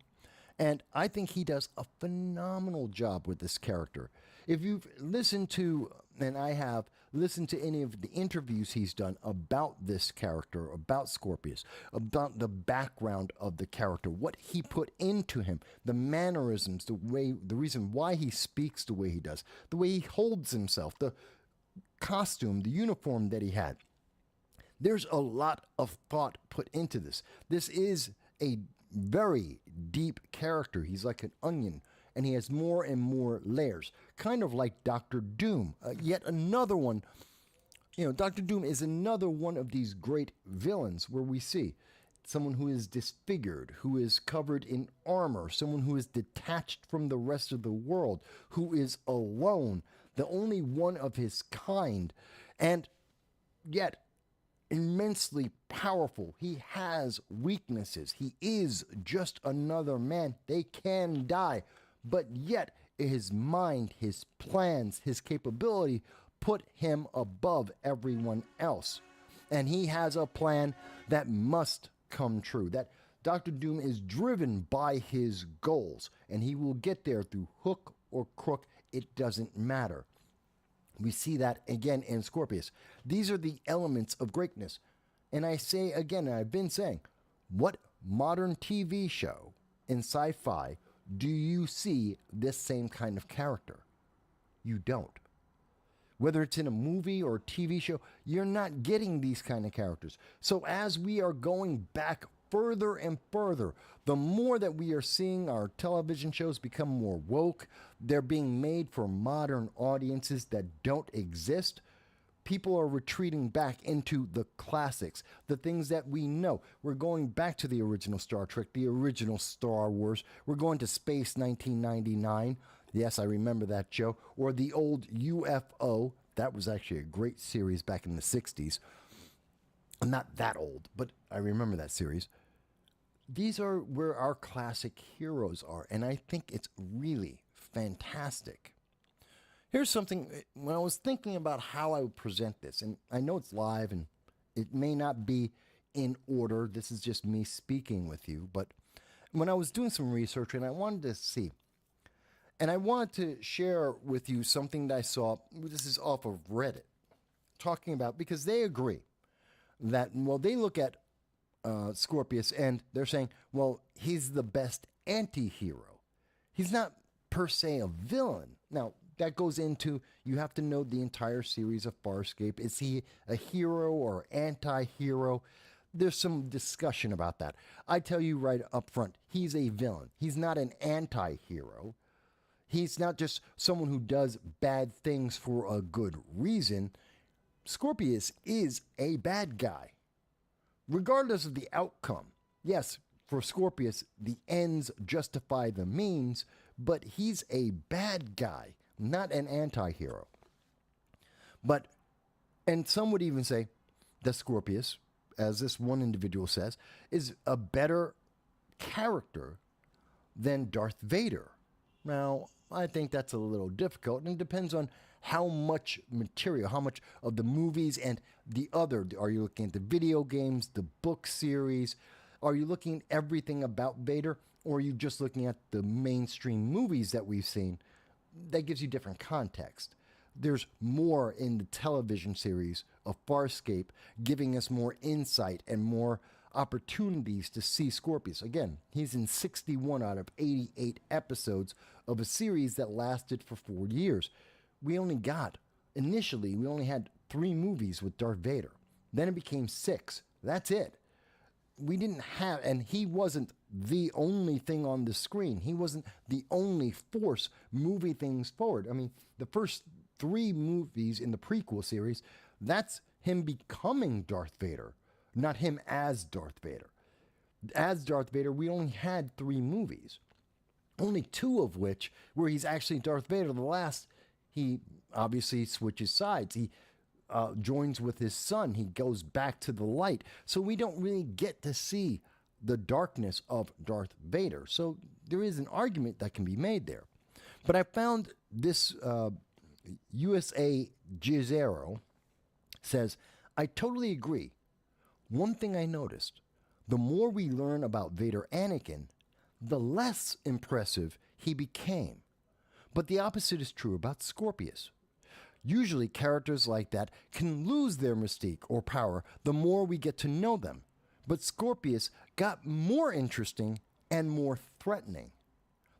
And I think he does a phenomenal job with this character. If you've listened to, and I have listened to any of the interviews he's done about this character, about Scorpius, about the background of the character, what he put into him, the mannerisms, the reason why he speaks the way he does, the way he holds himself, the costume, the uniform that he had. There's a lot of thought put into this. This is a very deep character. He's like an onion, and he has more and more layers, kind of like Dr. Doom. Yet another one, Dr. Doom is another one of these great villains where we see someone who is disfigured, who is covered in armor, someone who is detached from the rest of the world, who is alone, the only one of his kind, and yet immensely powerful. He has weaknesses. He is just another man. They can die. But yet his mind, his plans, his capability put him above everyone else. And he has a plan that must come true. That Dr. Doom is driven by his goals, and he will get there through hook or crook. It doesn't matter. We see that again in Scorpius. These are the elements of greatness. And I say again, and I've been saying, what modern TV show in sci-fi do you see this same kind of character? You don't. Whether it's in a movie or TV show, you're not getting these kind of characters. So as we are going back further and further, the more that we are seeing our television shows become more woke, they're being made for modern audiences that don't exist. People are retreating back into the classics, the things that we know. We're going back to the original Star Trek, the original Star Wars. We're going to Space 1999. Yes, I remember that show. Or the old UFO. That was actually a great series back in the 60s. I'm not that old, but I remember that series. These are where our classic heroes are, and I think it's really fantastic. Here's something, when I was thinking about how I would present this, and I know it's live and it may not be in order, this is just me speaking with you, but when I was doing some research and I wanted to see, and I wanted to share with you something that I saw, this is off of Reddit, talking about, because they agree that, well, they look at Scorpius and they're saying, well, he's the best anti-hero. He's not per se a villain. Now, that goes into, you have to know the entire series of Farscape. Is he a hero or anti-hero? There's some discussion about that. I tell you right up front, he's a villain. He's not an anti-hero. He's not just someone who does bad things for a good reason. Scorpius is a bad guy. regardless of the outcome. Yes, for Scorpius, the ends justify the means, but he's a bad guy, not an anti-hero. But, and some would even say that Scorpius, as this one individual says, is a better character than Darth Vader. Now, I think that's a little difficult, and it depends on how much material, how much of the movies and the other. Are you looking at the video games, the book series? Are you looking at everything about Vader, or are you just looking at the mainstream movies that we've seen? That gives you different context. There's more in the television series of Farscape, giving us more insight and more opportunities to see Scorpius. Again, he's in 61 out of 88 episodes of a series that lasted for 4 years. Initially, we only had 3 movies with Darth Vader. Then it became 6. That's it. We didn't have, and he wasn't the only thing on the screen. He wasn't the only force moving things forward. I mean, the first 3 movies in the prequel series, that's him becoming Darth Vader, not him as Darth Vader. As Darth Vader, we only had 3 movies, only 2 of which where he's actually Darth Vader. The last, he obviously switches sides. He joins with his son. He goes back to the light. So we don't really get to see the darkness of Darth Vader. So there is an argument that can be made there. But I found this USA Gizero says, I totally agree. One thing I noticed, the more we learn about Vader Anakin, the less impressive he became. But the opposite is true about Scorpius. Usually characters like that can lose their mystique or power the more we get to know them. But Scorpius got more interesting and more threatening.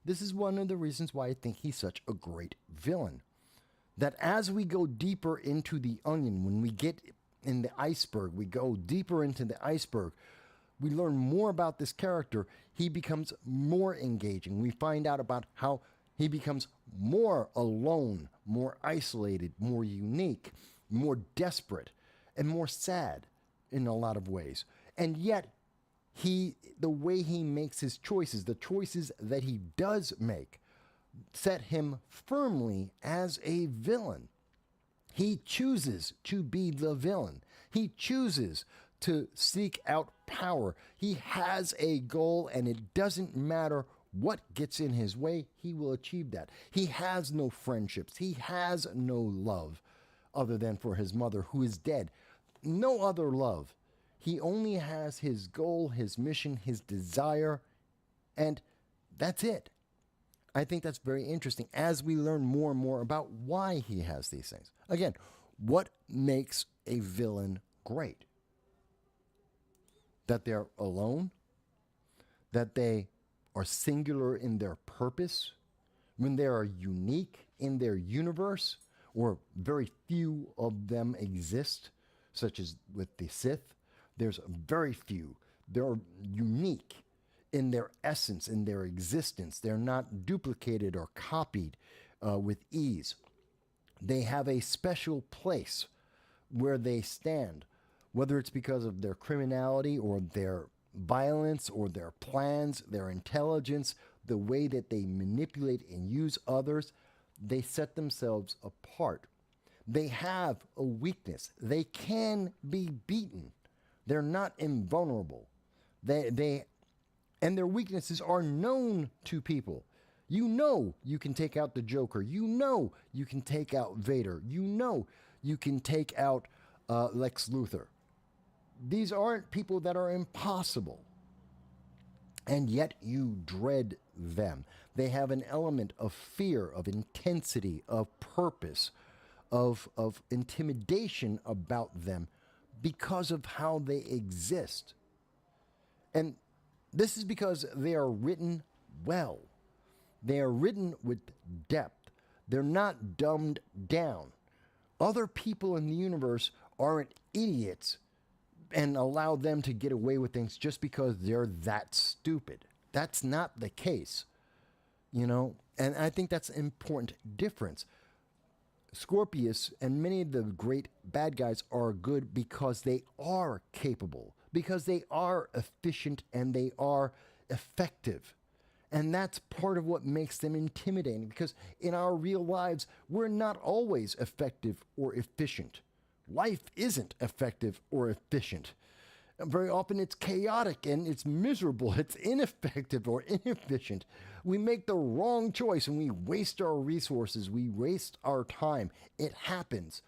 This is one of the reasons why I think he's such a great villain. That as we go deeper into the onion, when we get in the iceberg, we go deeper into the iceberg, we learn more about this character, he becomes more engaging. We find out about how he becomes more alone, more isolated, more unique, more desperate, and more sad in a lot of ways. And yet, the way he makes his choices, the choices that he does make, set him firmly as a villain. He chooses to be the villain. He chooses to seek out power. He has a goal, and it doesn't matter what gets in his way, he will achieve that. He has no friendships. He has no love other than for his mother, who is dead. No other love. He only has his goal, his mission, his desire, and that's it. I think that's very interesting as we learn more and more about why he has these things. Again, what makes a villain great? That they're alone? That they are singular in their purpose? When they are unique in their universe? Or very few of them exist, such as with the Sith? There's very few. They're unique in their essence, in their existence. They're not duplicated or copied with ease. They have a special place where they stand, whether it's because of their criminality or their violence or their plans, their intelligence, the way that they manipulate and use others. They set themselves apart. They have a weakness. They can be beaten. They're not invulnerable. And their weaknesses are known to people. You know you can take out the Joker. You know you can take out Vader. You know you can take out Lex Luthor. These aren't people that are impossible. And yet you dread them. They have an element of fear, of intensity, of purpose, of intimidation about them because of how they exist. And this is because they are written well. They are written with depth. They're not dumbed down. Other people in the universe aren't idiots and allow them to get away with things just because they're that stupid. That's not the case, you know? And I think that's an important difference. Scorpius and many of the great bad guys are good because they are capable, because they are efficient and they are effective. And that's part of what makes them intimidating, because in our real lives, we're not always effective or efficient. Life isn't effective or efficient. Very often it's chaotic and it's miserable, it's ineffective or inefficient. We make the wrong choice and we waste our resources, we waste our time. It happens.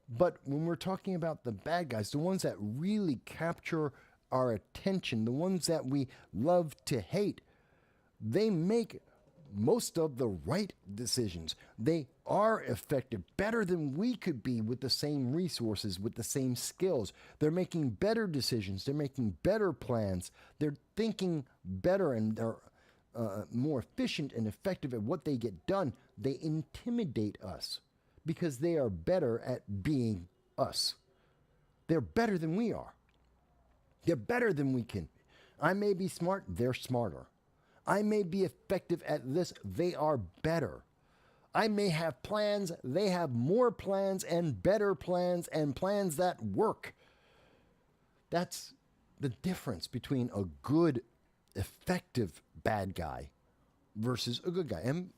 But when we're talking about the bad guys, the ones that really capture our attention, the ones that we love to hate, they make most of the right decisions. They are effective, better than we could be with the same resources, with the same skills. They're making better decisions. They're making better plans. They're thinking better, and they're more efficient and effective at what they get done. They intimidate us because they are better at being us. They're better than we are. They're better than we can. I may be smart, they're smarter. I may be effective at this, they are better. I may have plans, they have more plans and better plans and plans that work. That's the difference between a good, effective bad guy versus a good guy. And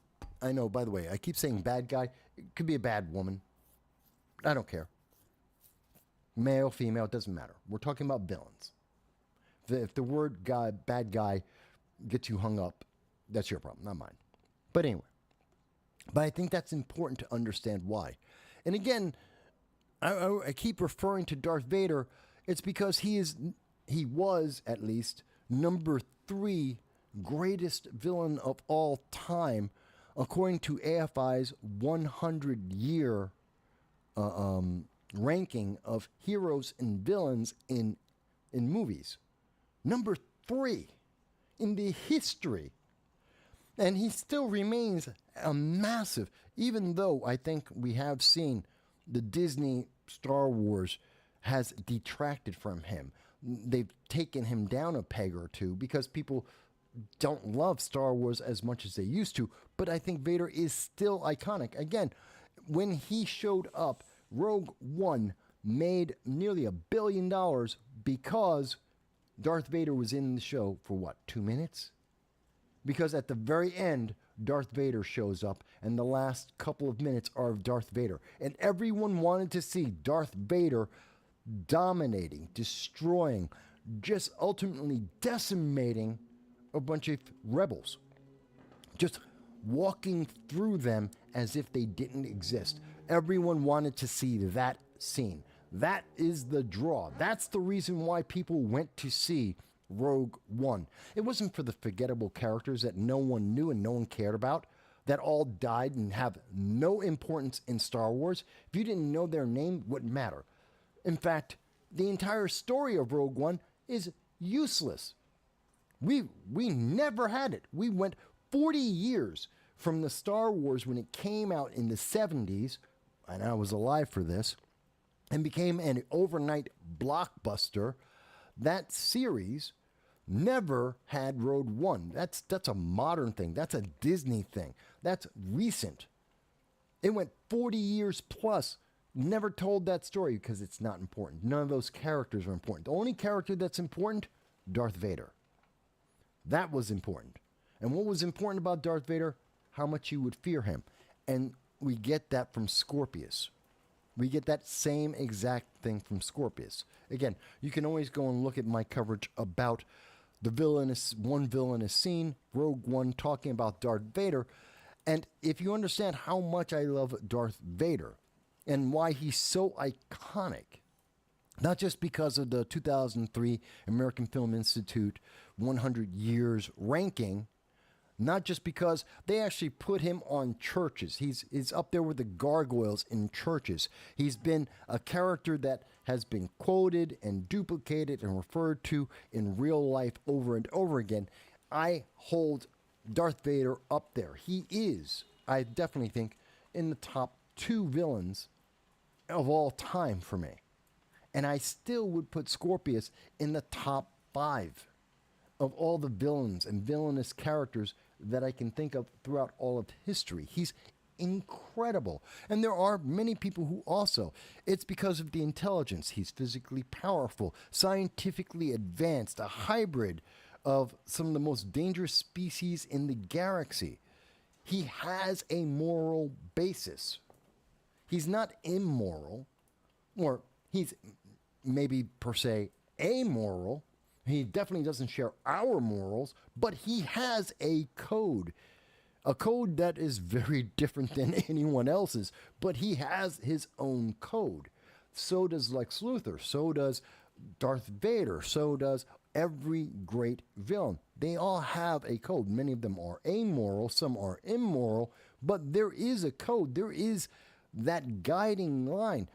I know, by the way, I keep saying bad guy. It could be a bad woman. I don't care. Male, female, it doesn't matter. We're talking about villains. If the word guy, bad guy, gets you hung up, that's your problem, not mine. But anyway, I think that's important to understand why. And again, I keep referring to Darth Vader. It's because he was at least number 3 greatest villain of all time, according to AFI's 100-year ranking of heroes and villains in movies. Number 3 in the history. And he still remains a massive, even though I think we have seen the Disney Star Wars has detracted from him. They've taken him down a peg or two because people don't love Star Wars as much as they used to. But I think Vader is still iconic. Again, when he showed up, Rogue One made nearly $1 billion because Darth Vader was in the show for what, 2 minutes? Because at the very end, Darth Vader shows up, and the last couple of minutes are of Darth Vader. And everyone wanted to see Darth Vader dominating, destroying, just ultimately decimating a bunch of rebels. Just walking through them as if they didn't exist. Everyone wanted to see that scene. That is the draw. That's the reason why people went to see Rogue One. It wasn't for the forgettable characters that no one knew and no one cared about, that all died and have no importance in Star Wars. If you didn't know their name, it wouldn't matter. In fact, the entire story of Rogue One is useless. We never had it. We went 40 years from the Star Wars when it came out in the 70s, and I was alive for this, and became an overnight blockbuster. That series never had Rogue One. That's a modern thing. That's a Disney thing. That's recent. It went 40 years plus. Never told that story because it's not important. None of those characters are important. The only character that's important, Darth Vader. That was important. And what was important about Darth Vader? How much you would fear him. And we get that from Scorpius. We get that same exact thing from Scorpius. Again, you can always go and look at my coverage about the one villainous scene, Rogue One, talking about Darth Vader. And if you understand how much I love Darth Vader and why he's so iconic, not just because of the 2003 American Film Institute 100 Years ranking, not just because they actually put him on churches. He's up there with the gargoyles in churches. He's been a character that has been quoted and duplicated and referred to in real life over and over again. I hold Darth Vader up there. He is, I definitely think, in the top 2 villains of all time for me. And I still would put Scorpius in the top 5 of all the villains and villainous characters that I can think of throughout all of history. He's incredible. And there are many people who also. It's because of the intelligence. He's physically powerful, scientifically advanced, a hybrid of some of the most dangerous species in the galaxy. He has a moral basis. He's not immoral, or he's maybe per se amoral. He definitely doesn't share our morals, but he has a code that is very different than anyone else's, but he has his own code. So does Lex Luthor, so does Darth Vader, so does every great villain. They all have a code. Many of them are amoral, some are immoral, but there is a code. There is that guiding line.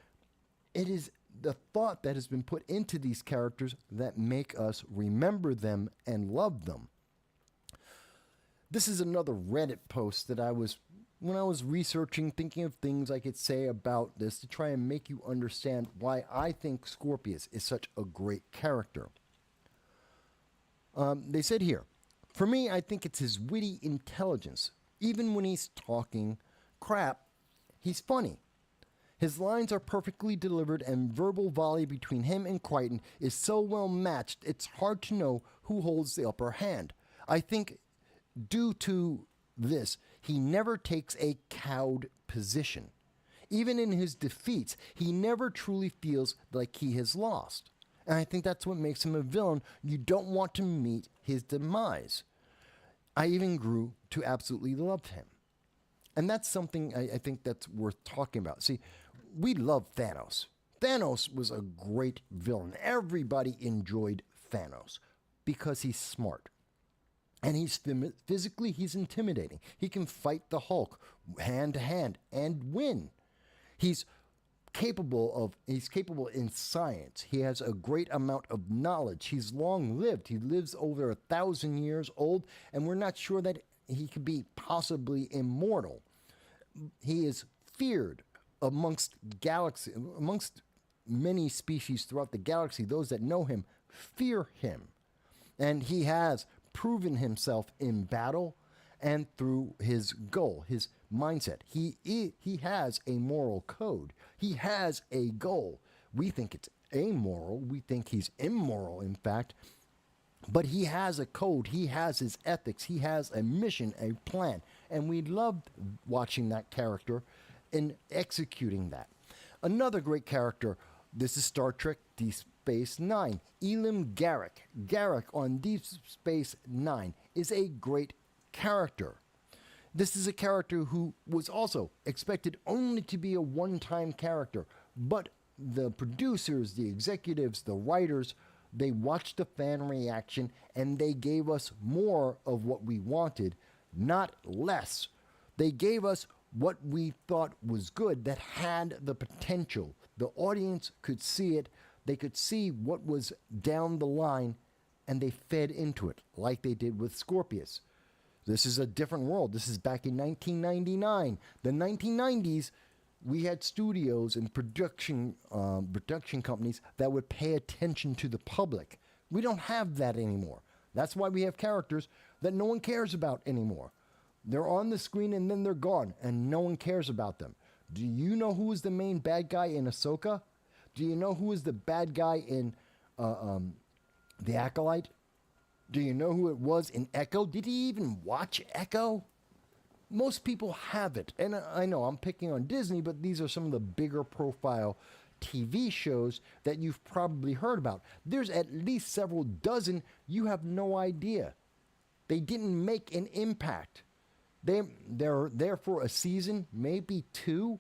It is the thought that has been put into these characters that make us remember them and love them. This is another Reddit post that when I was researching, thinking of things I could say about this to try and make you understand why I think Scorpius is such a great character. They said here, for me, I think it's his witty intelligence. Even when he's talking crap, he's funny. His lines are perfectly delivered, and verbal volley between him and Crichton is so well matched, it's hard to know who holds the upper hand. I think due to this, he never takes a cowed position. Even in his defeats, he never truly feels like he has lost. And I think that's what makes him a villain. You don't want to meet his demise. I even grew to absolutely love him. And that's something I think that's worth talking about. See, we love Thanos. Thanos was a great villain. Everybody enjoyed Thanos because he's smart. And he's physically, he's intimidating. He can fight the Hulk hand to hand and win. He's capable in science. He has a great amount of knowledge. He's long lived. He lives over 1,000 years old, and we're not sure that he could be possibly immortal. He is feared amongst many species throughout the galaxy. Those that know him fear him. And he has proven himself in battle and through his goal, his mindset. He has a moral code. He has a goal. We think it's amoral. We think he's immoral, in fact. But he has a code. He has his ethics. He has a mission, a plan. And we loved watching that character and executing that. Another great character, this is Star Trek Deep Space Nine. Elim Garak. Garak on Deep Space Nine is a great character. This is a character who was also expected only to be a one-time character, but the producers, the executives, the writers, they watched the fan reaction and they gave us more of what we wanted, not less. They gave us what we thought was good, that had the potential. The audience could see it. They could see what was down the line, and they fed into it, like they did with Scorpius. This is a different world. This is back in 1999. The 1990s, we had studios and production companies that would pay attention to the public. We don't have that anymore. That's why we have characters that no one cares about anymore. They're on the screen and then they're gone, and no one cares about them. Do you know who is the main bad guy in Ahsoka? Do you know who is the bad guy in The Acolyte? Do you know who it was in Echo? Did he even watch Echo? Most people haven't. And I know I'm picking on Disney, but these are some of the bigger profile TV shows that you've probably heard about. There's at least several dozen you have no idea. They didn't make an impact. They're there for a season, maybe two,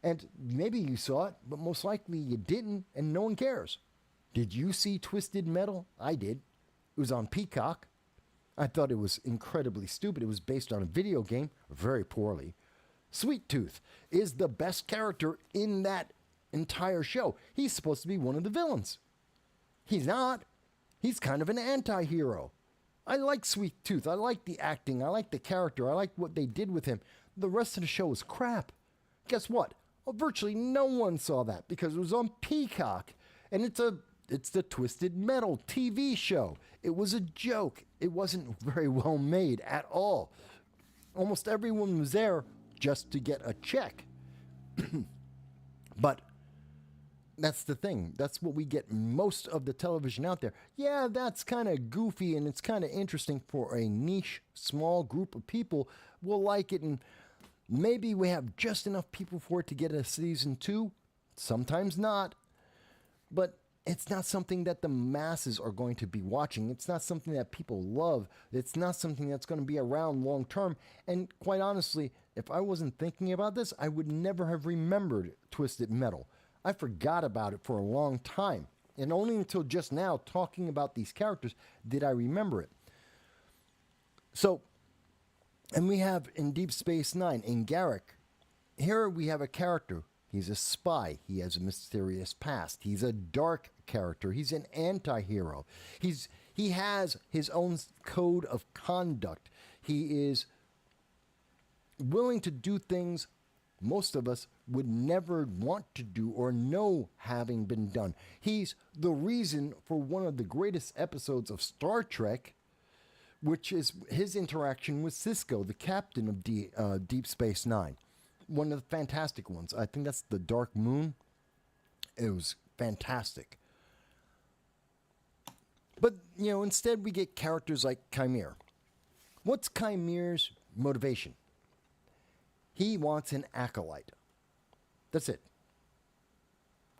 and maybe you saw it, but most likely you didn't, and no one cares. Did you see Twisted Metal? I did. It was on Peacock. I thought it was incredibly stupid. It was based on a video game, very poorly. Sweet Tooth is the best character in that entire show. He's supposed to be one of the villains. He's not. He's kind of an anti-hero. I like Sweet Tooth. I like the acting. I like the character. I like what they did with him. The rest of the show is crap. Guess what? Well, virtually no one saw that because it was on Peacock. And it's the Twisted Metal TV show. It was a joke. It wasn't very well made at all. Almost everyone was there just to get a check. But that's the thing. That's what we get most of the television out there. Yeah, that's kind of goofy and it's kind of interesting for a niche, small group of people. Will like it, and maybe we have just enough people for it to get a season 2. Sometimes not. But it's not something that the masses are going to be watching. It's not something that people love. It's not something that's going to be around long term. And quite honestly, if I wasn't thinking about this, I would never have remembered Twisted Metal. I forgot about it for a long time. And only until just now, talking about these characters, did I remember it. So, and we have in Deep Space Nine, in Garrick, here we have a character. He's a spy. He has a mysterious past. He's a dark character. He's an anti-hero. He has his own code of conduct. He is willing to do things most of us would never want to do or know having been done. He's the reason for one of the greatest episodes of Star Trek, which is his interaction with Sisko, the captain of Deep Space Nine. One of the fantastic ones. I think that's the Dark Moon. It was fantastic. But, instead we get characters like Chimere. What's Chimere's motivation? He wants an acolyte. That's it.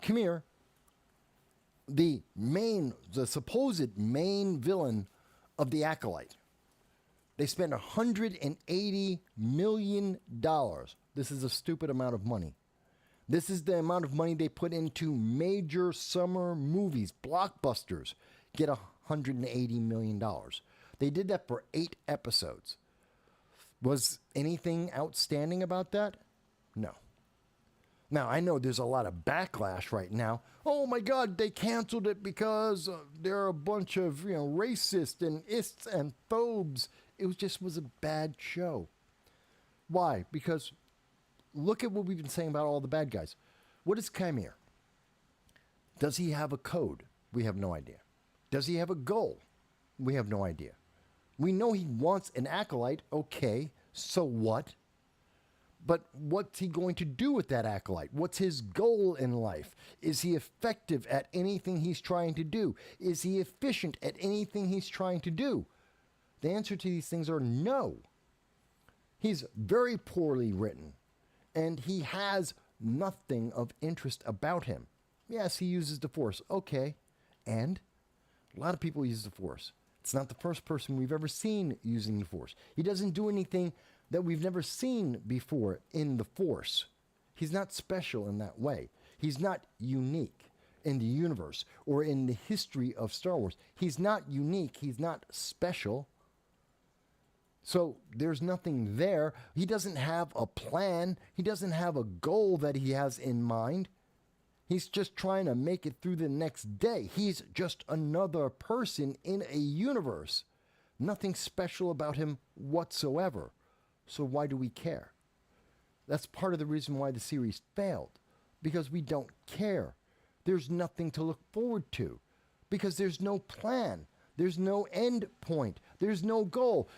Chimere, the supposed main villain of the acolyte. They spent $180 million. This is a stupid amount of money. This is the amount of money they put into major summer movies, blockbusters, get $180 million. They did that for 8 episodes. Was anything outstanding about that? No. Now, I know there's a lot of backlash right now. Oh my God, they canceled it because there are a bunch of, racists and ists and phobes. It was a bad show. Why? Because look at what we've been saying about all the bad guys. What is Chimere? Does he have a code? We have no idea. Does he have a goal? We have no idea. We know he wants an acolyte. Okay, so what? But what's he going to do with that acolyte? What's his goal in life? Is he effective at anything he's trying to do? Is he efficient at anything he's trying to do? The answer to these things are no. He's very poorly written, and he has nothing of interest about him. Yes, he uses the Force. Okay, and a lot of people use the Force. It's not the first person we've ever seen using the Force. He doesn't do anything that we've never seen before in the Force. He's not special in that way. He's not unique in the universe or in the history of Star Wars. He's not unique. He's not special. So there's nothing there. He doesn't have a plan. He doesn't have a goal that he has in mind. He's just trying to make it through the next day. He's just another person in a universe. Nothing special about him whatsoever. So why do we care? That's part of the reason why the series failed. Because we don't care. There's nothing to look forward to. Because there's no plan. There's no end point. There's no goal.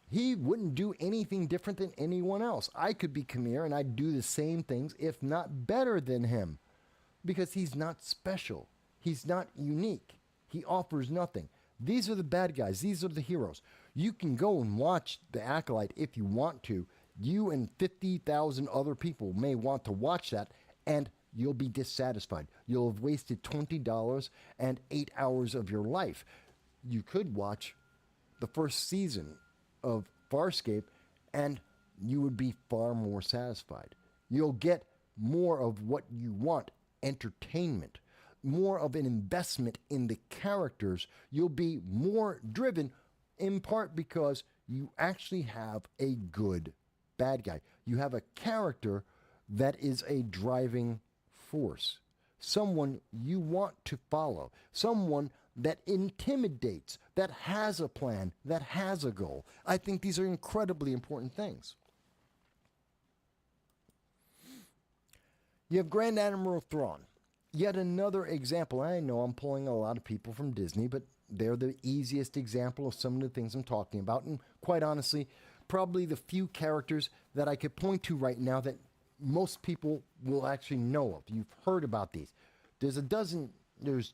He wouldn't do anything different than anyone else. I could be Chimere and I'd do the same things, if not better than him. Because he's not special. He's not unique. He offers nothing. These are the bad guys. These are the heroes. You can go and watch The Acolyte if you want to. You and 50,000 other people may want to watch that, and you'll be dissatisfied. You'll have wasted $20 and 8 hours of your life. You could watch the first season of Farscape, and you would be far more satisfied. You'll get more of what you want, entertainment, more of an investment in the characters. You'll be more driven, in part because you actually have a good bad guy. You have a character that is a driving force, someone you want to follow, someone that intimidates, that has a plan, that has a goal. I think these are incredibly important things. You have Grand Admiral Thrawn. Yet another example. I know I'm pulling a lot of people from Disney, but they're the easiest example of some of the things I'm talking about. And quite honestly, probably the few characters that I could point to right now that most people will actually know of. You've heard about these. There's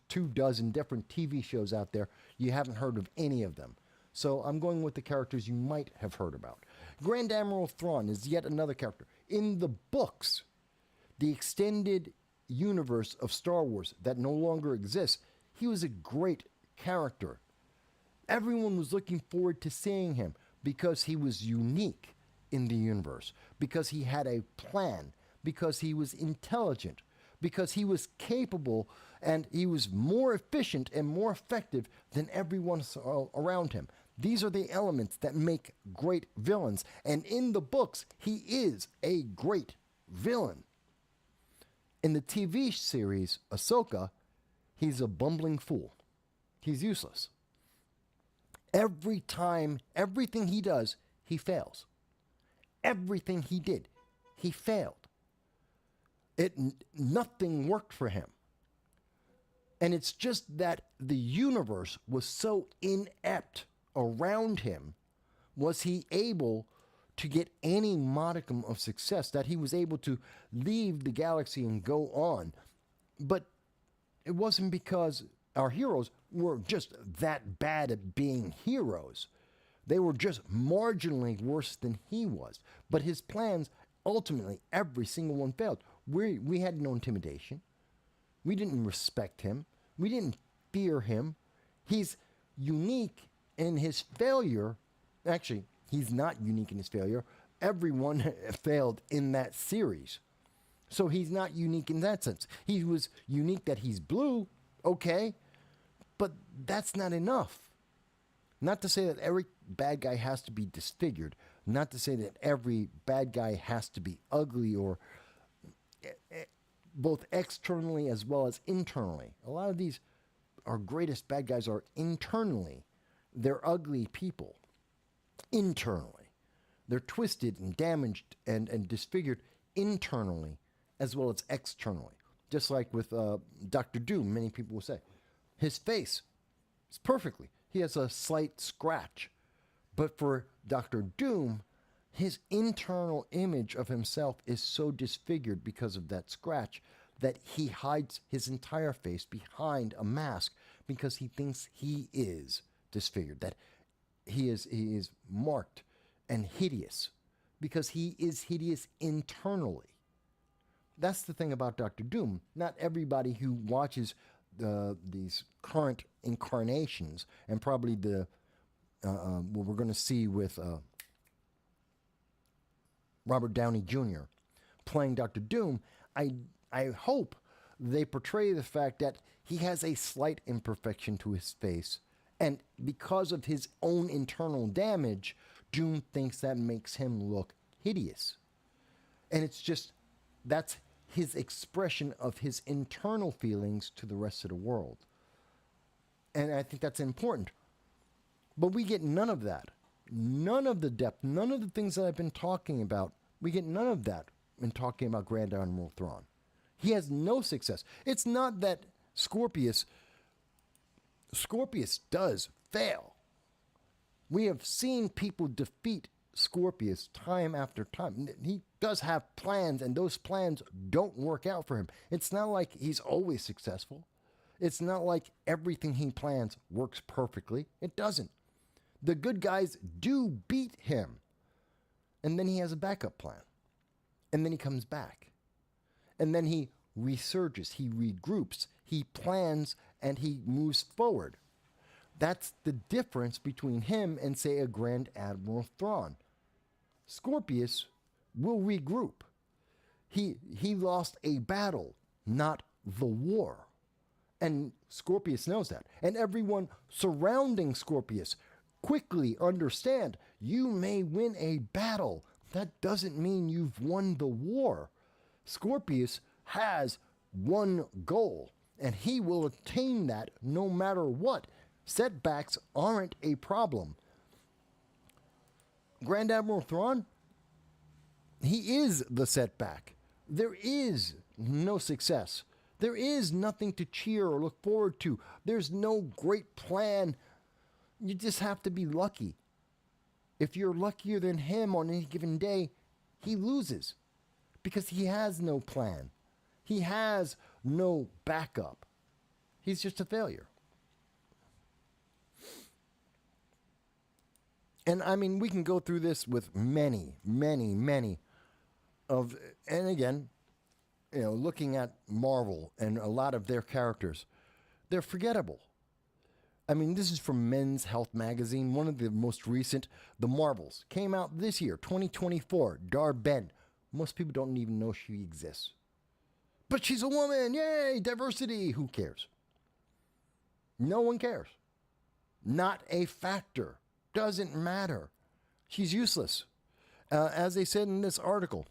2 dozen different TV shows out there. You haven't heard of any of them. So I'm going with the characters you might have heard about. Grand Admiral Thrawn is yet another character. In the books, the extended universe of Star Wars that no longer exists, he was a great character. Everyone was looking forward to seeing him because he was unique in the universe, because he had a plan, because he was intelligent, because he was capable, and he was more efficient and more effective than everyone around him. These are the elements that make great villains, and in the books, he is a great villain. In the TV series Ahsoka, he's a bumbling fool. He's useless. Every time, everything he does, he fails. Everything he did, he failed. Nothing worked for him. And it's just that the universe was so inept around him. Was he able to get any modicum of success, that he was able to leave the galaxy and go on? But it wasn't because our heroes were just that bad at being heroes. They were just marginally worse than he was. But his plans, ultimately, every single one failed. We had no intimidation. We didn't respect him. We didn't fear him. He's unique in his failure. Actually, he's not unique in his failure. Everyone failed in that series. So he's not unique in that sense. He was unique that he's blue, okay, but that's not enough. Not to say that every bad guy has to be disfigured. Not to say that every bad guy has to be ugly, or both externally as well as internally. A lot of these, our greatest bad guys are internally. They're ugly people. Internally. They're twisted and damaged and disfigured internally as well as externally. Just like with Dr. Doom, many people will say. His face is perfectly. He has a slight scratch. But for Dr. Doom, his internal image of himself is so disfigured because of that scratch that he hides his entire face behind a mask because he thinks he is disfigured, that he is marked and hideous because he is hideous internally. That's the thing about Dr. Doom. Not everybody who watches these current incarnations, and probably what we're going to see with Robert Downey Jr. playing Dr. Doom, I hope they portray the fact that he has a slight imperfection to his face, and because of his own internal damage, Doom thinks that makes him look hideous. And it's just, that's his expression of his internal feelings to the rest of the world. And I think that's important. But we get none of that. None of the depth, none of the things that I've been talking about. We get none of that in talking about Grand Admiral Thrawn. He has no success. It's not that Scorpius does fail. We have seen people defeat Scorpius time after time. He does have plans, and those plans don't work out for him. It's not like he's always successful. It's not like everything he plans works perfectly. It doesn't. The good guys do beat him. And then he has a backup plan. And then he comes back. And then he resurges, he regroups, he plans, and he moves forward. That's the difference between him and, say, a Grand Admiral Thrawn. Scorpius will regroup. He lost a battle, not the war. And Scorpius knows that. And everyone surrounding Scorpius quickly understand, you may win a battle. That doesn't mean you've won the war. Scorpius has one goal, and he will attain that no matter what. Setbacks aren't a problem. Grand Admiral Thrawn, he is the setback. There is no success. There is nothing to cheer or look forward to. There's no great plan. You just have to be lucky. If you're luckier than him on any given day, he loses because he has no plan. He has no backup. He's just a failure. And I mean, we can go through this with many of, and again, looking at Marvel and a lot of their characters, they're forgettable. I mean, this is from Men's Health magazine, one of the most recent. The Marvels came out this year, 2024. Dar-Ben. Most people don't even know she exists. But she's a woman. Yay, diversity. Who cares? No one cares. Not a factor. Doesn't matter. She's useless. As they said in this article,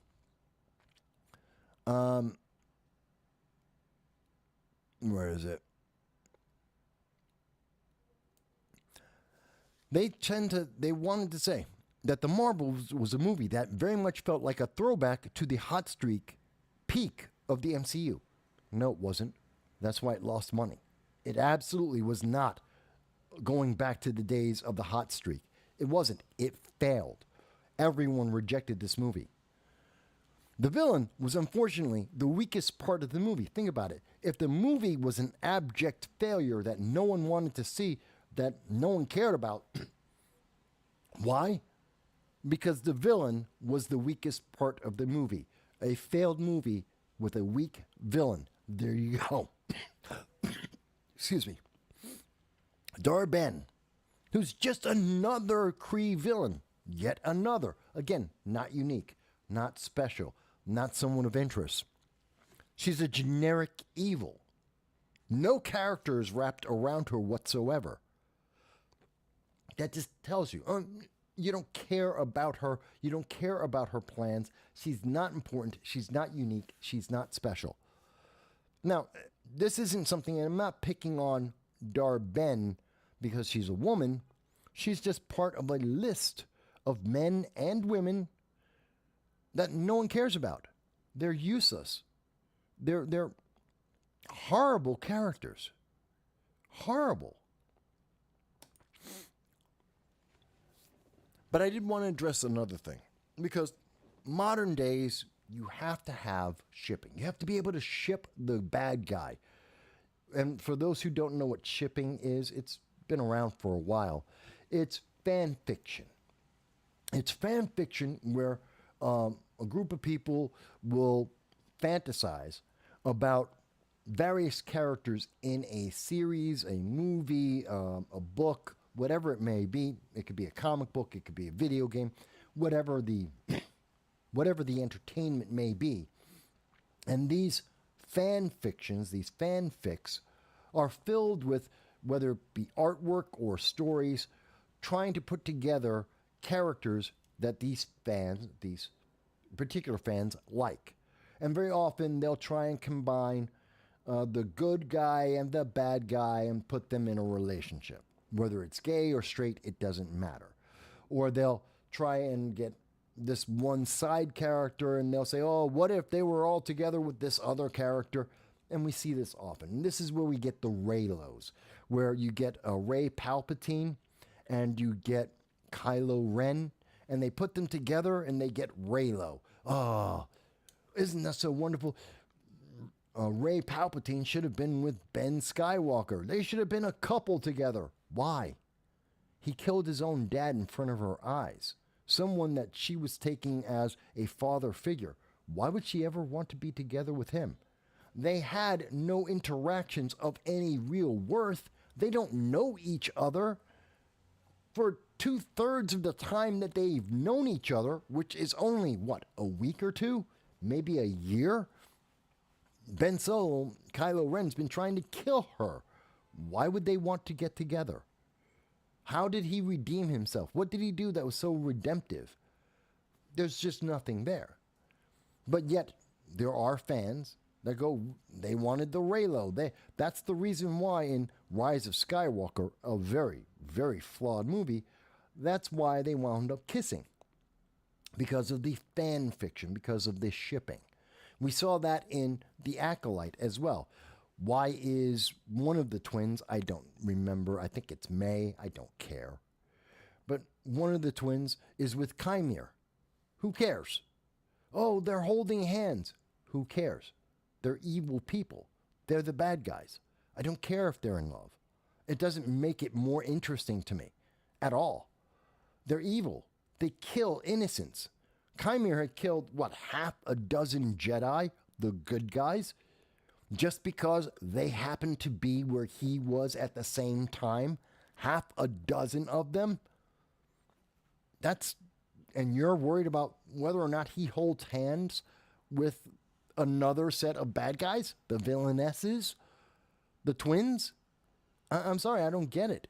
where is it? They wanted to say that The Marvels was a movie that very much felt like a throwback to the hot streak peak of the MCU. No, it wasn't. That's why it lost money. It absolutely was not going back to the days of the hot streak. It wasn't. It failed. Everyone rejected this movie. The villain was unfortunately the weakest part of the movie. Think about it. If the movie was an abject failure that no one wanted to see, that no one cared about, why? Because the villain was the weakest part of the movie. A failed movie with a weak villain. There you go. Excuse me. Dar-Ben, who's just another Kree villain. Yet another. Again, not unique, not special, not someone of interest. She's a generic evil. No character is wrapped around her whatsoever. That just tells you, you don't care about her. You don't care about her plans. She's not important. She's not unique. She's not special. Now, this isn't something, and I'm not picking on Dar-Ben because she's a woman. She's just part of a list of men and women that no one cares about. They're useless. They're horrible characters. Horrible. But I did want to address another thing, because modern days, you have to have shipping. You have to be able to ship the bad guy. And for those who don't know what shipping is, it's been around for a while. It's fan fiction. It's fan fiction where a group of people will fantasize about various characters in a series, a movie, a book, whatever it may be. It could be a comic book, it could be a video game, whatever the entertainment may be. And these fan fictions, these fanfics, are filled with, whether it be artwork or stories, trying to put together characters that these particular fans like. And very often they'll try and combine the good guy and the bad guy and put them in a relationship. Whether it's gay or straight, it doesn't matter. Or they'll try and get this one side character and they'll say, oh, what if they were all together with this other character? And we see this often. And this is where we get the Reylos, where you get a Rey Palpatine and you get Kylo Ren, and they put them together and they get Reylo. Oh, isn't that so wonderful? Rey Palpatine should have been with Ben Skywalker. They should have been a couple together. Why? He killed his own dad in front of her eyes. Someone that she was taking as a father figure. Why would she ever want to be together with him? They had no interactions of any real worth. They don't know each other. For 2/3 of the time that they've known each other, which is only, what, a week or two? Maybe a year? Ben Solo, Kylo Ren's been trying to kill her. Why would they want to get together? How did he redeem himself? What did he do that was so redemptive? There's just nothing there. But yet, there are fans that go, they wanted the Reylo. That's the reason why in Rise of Skywalker, a very, very flawed movie, that's why they wound up kissing. Because of the fan fiction, because of the shipping. We saw that in The Acolyte as well. Why is one of the twins, I don't remember, I think it's May, I don't care. But one of the twins is with Chimere. Who cares? Oh, they're holding hands. Who cares? They're evil people. They're the bad guys. I don't care if they're in love. It doesn't make it more interesting to me at all. They're evil. They kill innocents. Chimere had killed, what, half a dozen Jedi, the good guys, just because they happened to be where he was at the same time? Half a dozen of them? And you're worried about whether or not he holds hands with another set of bad guys? The villainesses? The twins? I'm sorry, I don't get it.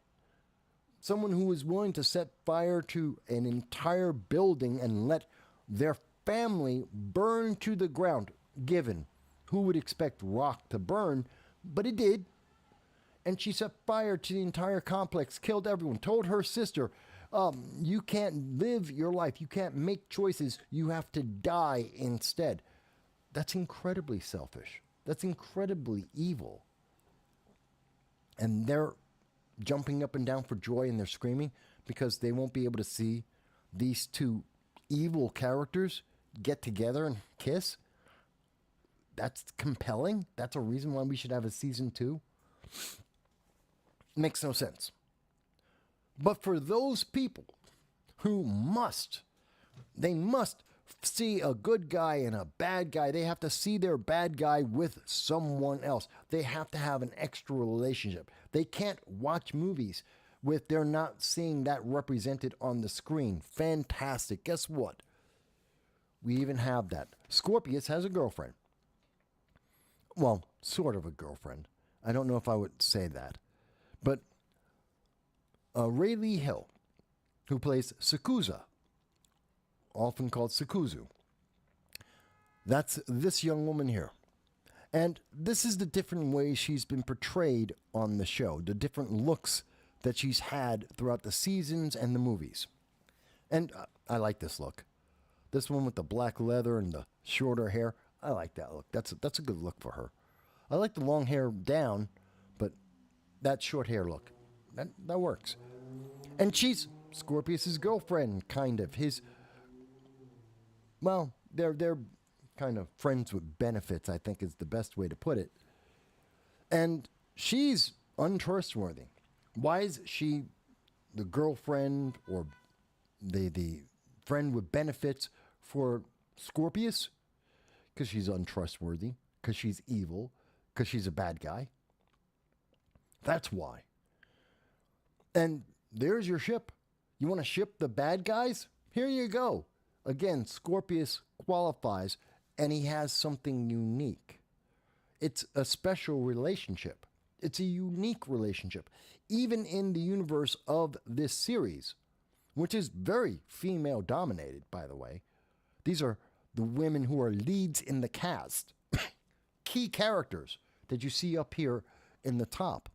Someone who is willing to set fire to an entire building and let their family burn to the ground, given who would expect rock to burn, but it did. And she set fire to the entire complex, killed everyone, told her sister, you can't live your life, you can't make choices, you have to die instead. That's incredibly selfish. That's incredibly evil. And they're jumping up and down for joy and they're screaming because they won't be able to see these two evil characters get together and kiss. That's compelling. That's a reason why we should have a season 2. Makes no sense. But for those people who must see a good guy and a bad guy, they have to see their bad guy with someone else. They have to have an extra relationship. They can't watch movies with they're not seeing that represented on the screen. Fantastic. Guess what? We even have that. Scorpius has a girlfriend. Well, sort of a girlfriend. I don't know if I would say that. But Rayleigh Hill, who plays Sakuza, often called Sakuzu. That's this young woman here. And this is the different ways she's been portrayed on the show, the different looks that she's had throughout the seasons and the movies. And I like this look. This one with the black leather and the shorter hair, I like that look. That's a good look for her. I like the long hair down, but that short hair look, that works. And she's Scorpius's girlfriend, kind of. Well, they're kind of friends with benefits, I think is the best way to put it. And she's untrustworthy. Why is she the girlfriend or the friend with benefits for Scorpius? Because she's untrustworthy, because she's evil, because she's a bad guy. That's why. And there's your ship. You want to ship the bad guys? Here you go. Again, Scorpius qualifies, and he has something unique. It's a special relationship. It's a unique relationship, even in the universe of this series, which is very female-dominated, by the way. These are the women who are leads in the cast. Key characters that you see up here in the top.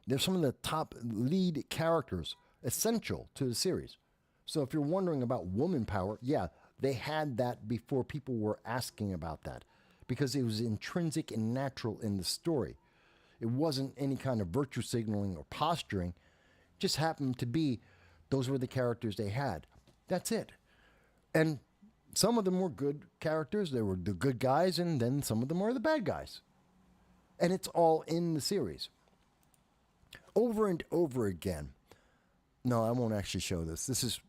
They're some of the top lead characters essential to the series. So if you're wondering about woman power, yeah, they had that before people were asking about that because it was intrinsic and natural in the story. It wasn't any kind of virtue signaling or posturing. It just happened to be those were the characters they had. That's it. And some of them were good characters. They were the good guys, and then some of them were the bad guys. And it's all in the series. Over and over again. No, I won't actually show this. This is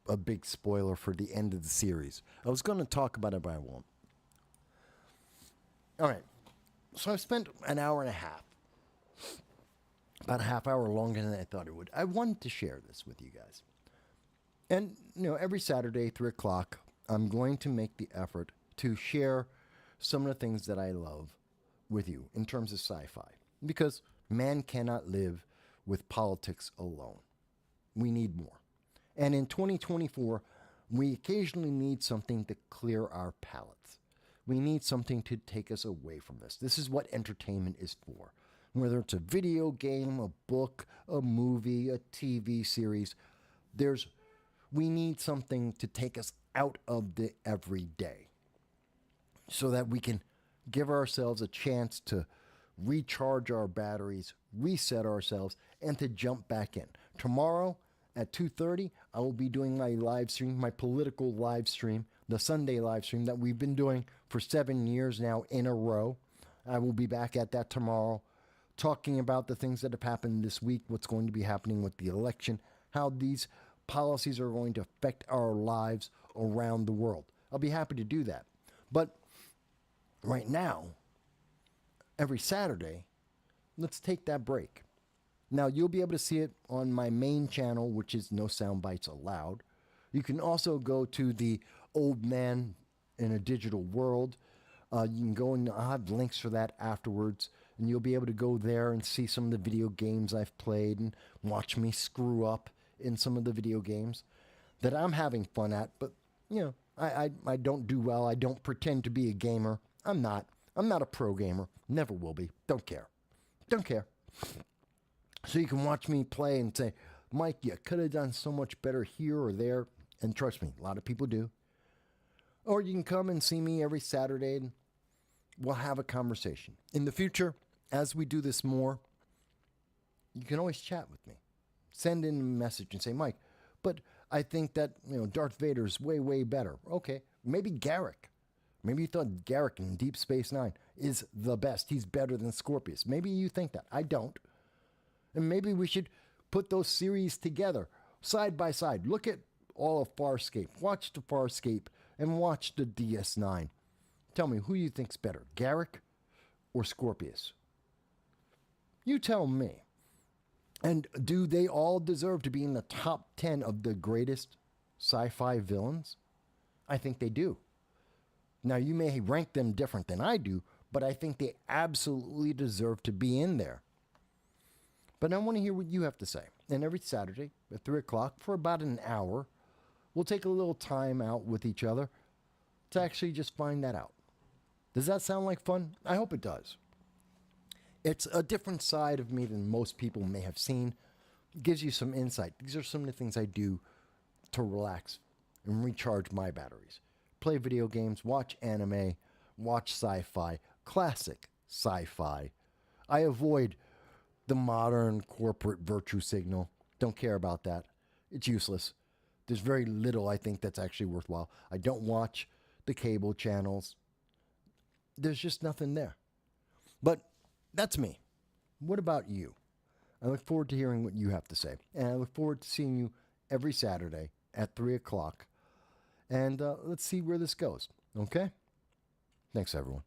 a big spoiler for the end of the series. I was going to talk about it, but I won't. All right. So I've spent an hour and a half. About a half hour longer than I thought it would. I wanted to share this with you guys. And, every Saturday, 3 o'clock, I'm going to make the effort to share some of the things that I love with you in terms of sci-fi. Because man cannot live with politics alone. We need more. And in 2024, we occasionally need something to clear our palates. We need something to take us away from this. This is what entertainment is for. Whether it's a video game, a book, a movie, a TV series, we need something to take us out of the everyday so that we can give ourselves a chance to recharge our batteries, reset ourselves, and to jump back in. Tomorrow, at 2:30, I will be doing my live stream, my political live stream, the Sunday live stream that we've been doing for 7 years now in a row. I will be back at that tomorrow, talking about the things that have happened this week, what's going to be happening with the election, how these policies are going to affect our lives around the world. I'll be happy to do that. But right now, every Saturday, let's take that break. Now, you'll be able to see it on my main channel, which is No Sound Bites Allowed. You can also go to the Old Man in a Digital World. You can go and I'll have links for that afterwards. And you'll be able to go there and see some of the video games I've played and watch me screw up in some of the video games that I'm having fun at. But, you know, I don't do well. I don't pretend to be a gamer. I'm not. I'm not a pro gamer. Never will be. Don't care. Don't care. So you can watch me play and say, Mike, you could have done so much better here or there. And trust me, a lot of people do. Or you can come and see me every Saturday and we'll have a conversation. In the future, as we do this more, you can always chat with me. Send in a message and say, Mike, but I think that, Darth Vader is way, way better. Okay, maybe Garrick. Maybe you thought Garrick in Deep Space Nine is the best. He's better than Scorpius. Maybe you think that. I don't. And maybe we should put those series together, side by side. Look at all of Farscape. Watch the Farscape and watch the DS9. Tell me, who you think's better, Garrick or Scorpius? You tell me. And do they all deserve to be in the top 10 of the greatest sci-fi villains? I think they do. Now, you may rank them different than I do, but I think they absolutely deserve to be in there. But I want to hear what you have to say. And every Saturday at 3 o'clock for about an hour, we'll take a little time out with each other to actually just find that out. Does that sound like fun? I hope it does. It's a different side of me than most people may have seen. It gives you some insight. These are some of the things I do to relax and recharge my batteries. Play video games, watch anime, watch sci-fi, classic sci-fi. I avoid the modern corporate virtue signal. Don't care about that. It's useless. There's very little I think that's actually worthwhile. I don't watch the cable channels. There's just nothing there. But that's me. What about you? I look forward to hearing what you have to say. And I look forward to seeing you every Saturday at 3 o'clock. And let's see where this goes. Okay? Thanks, everyone.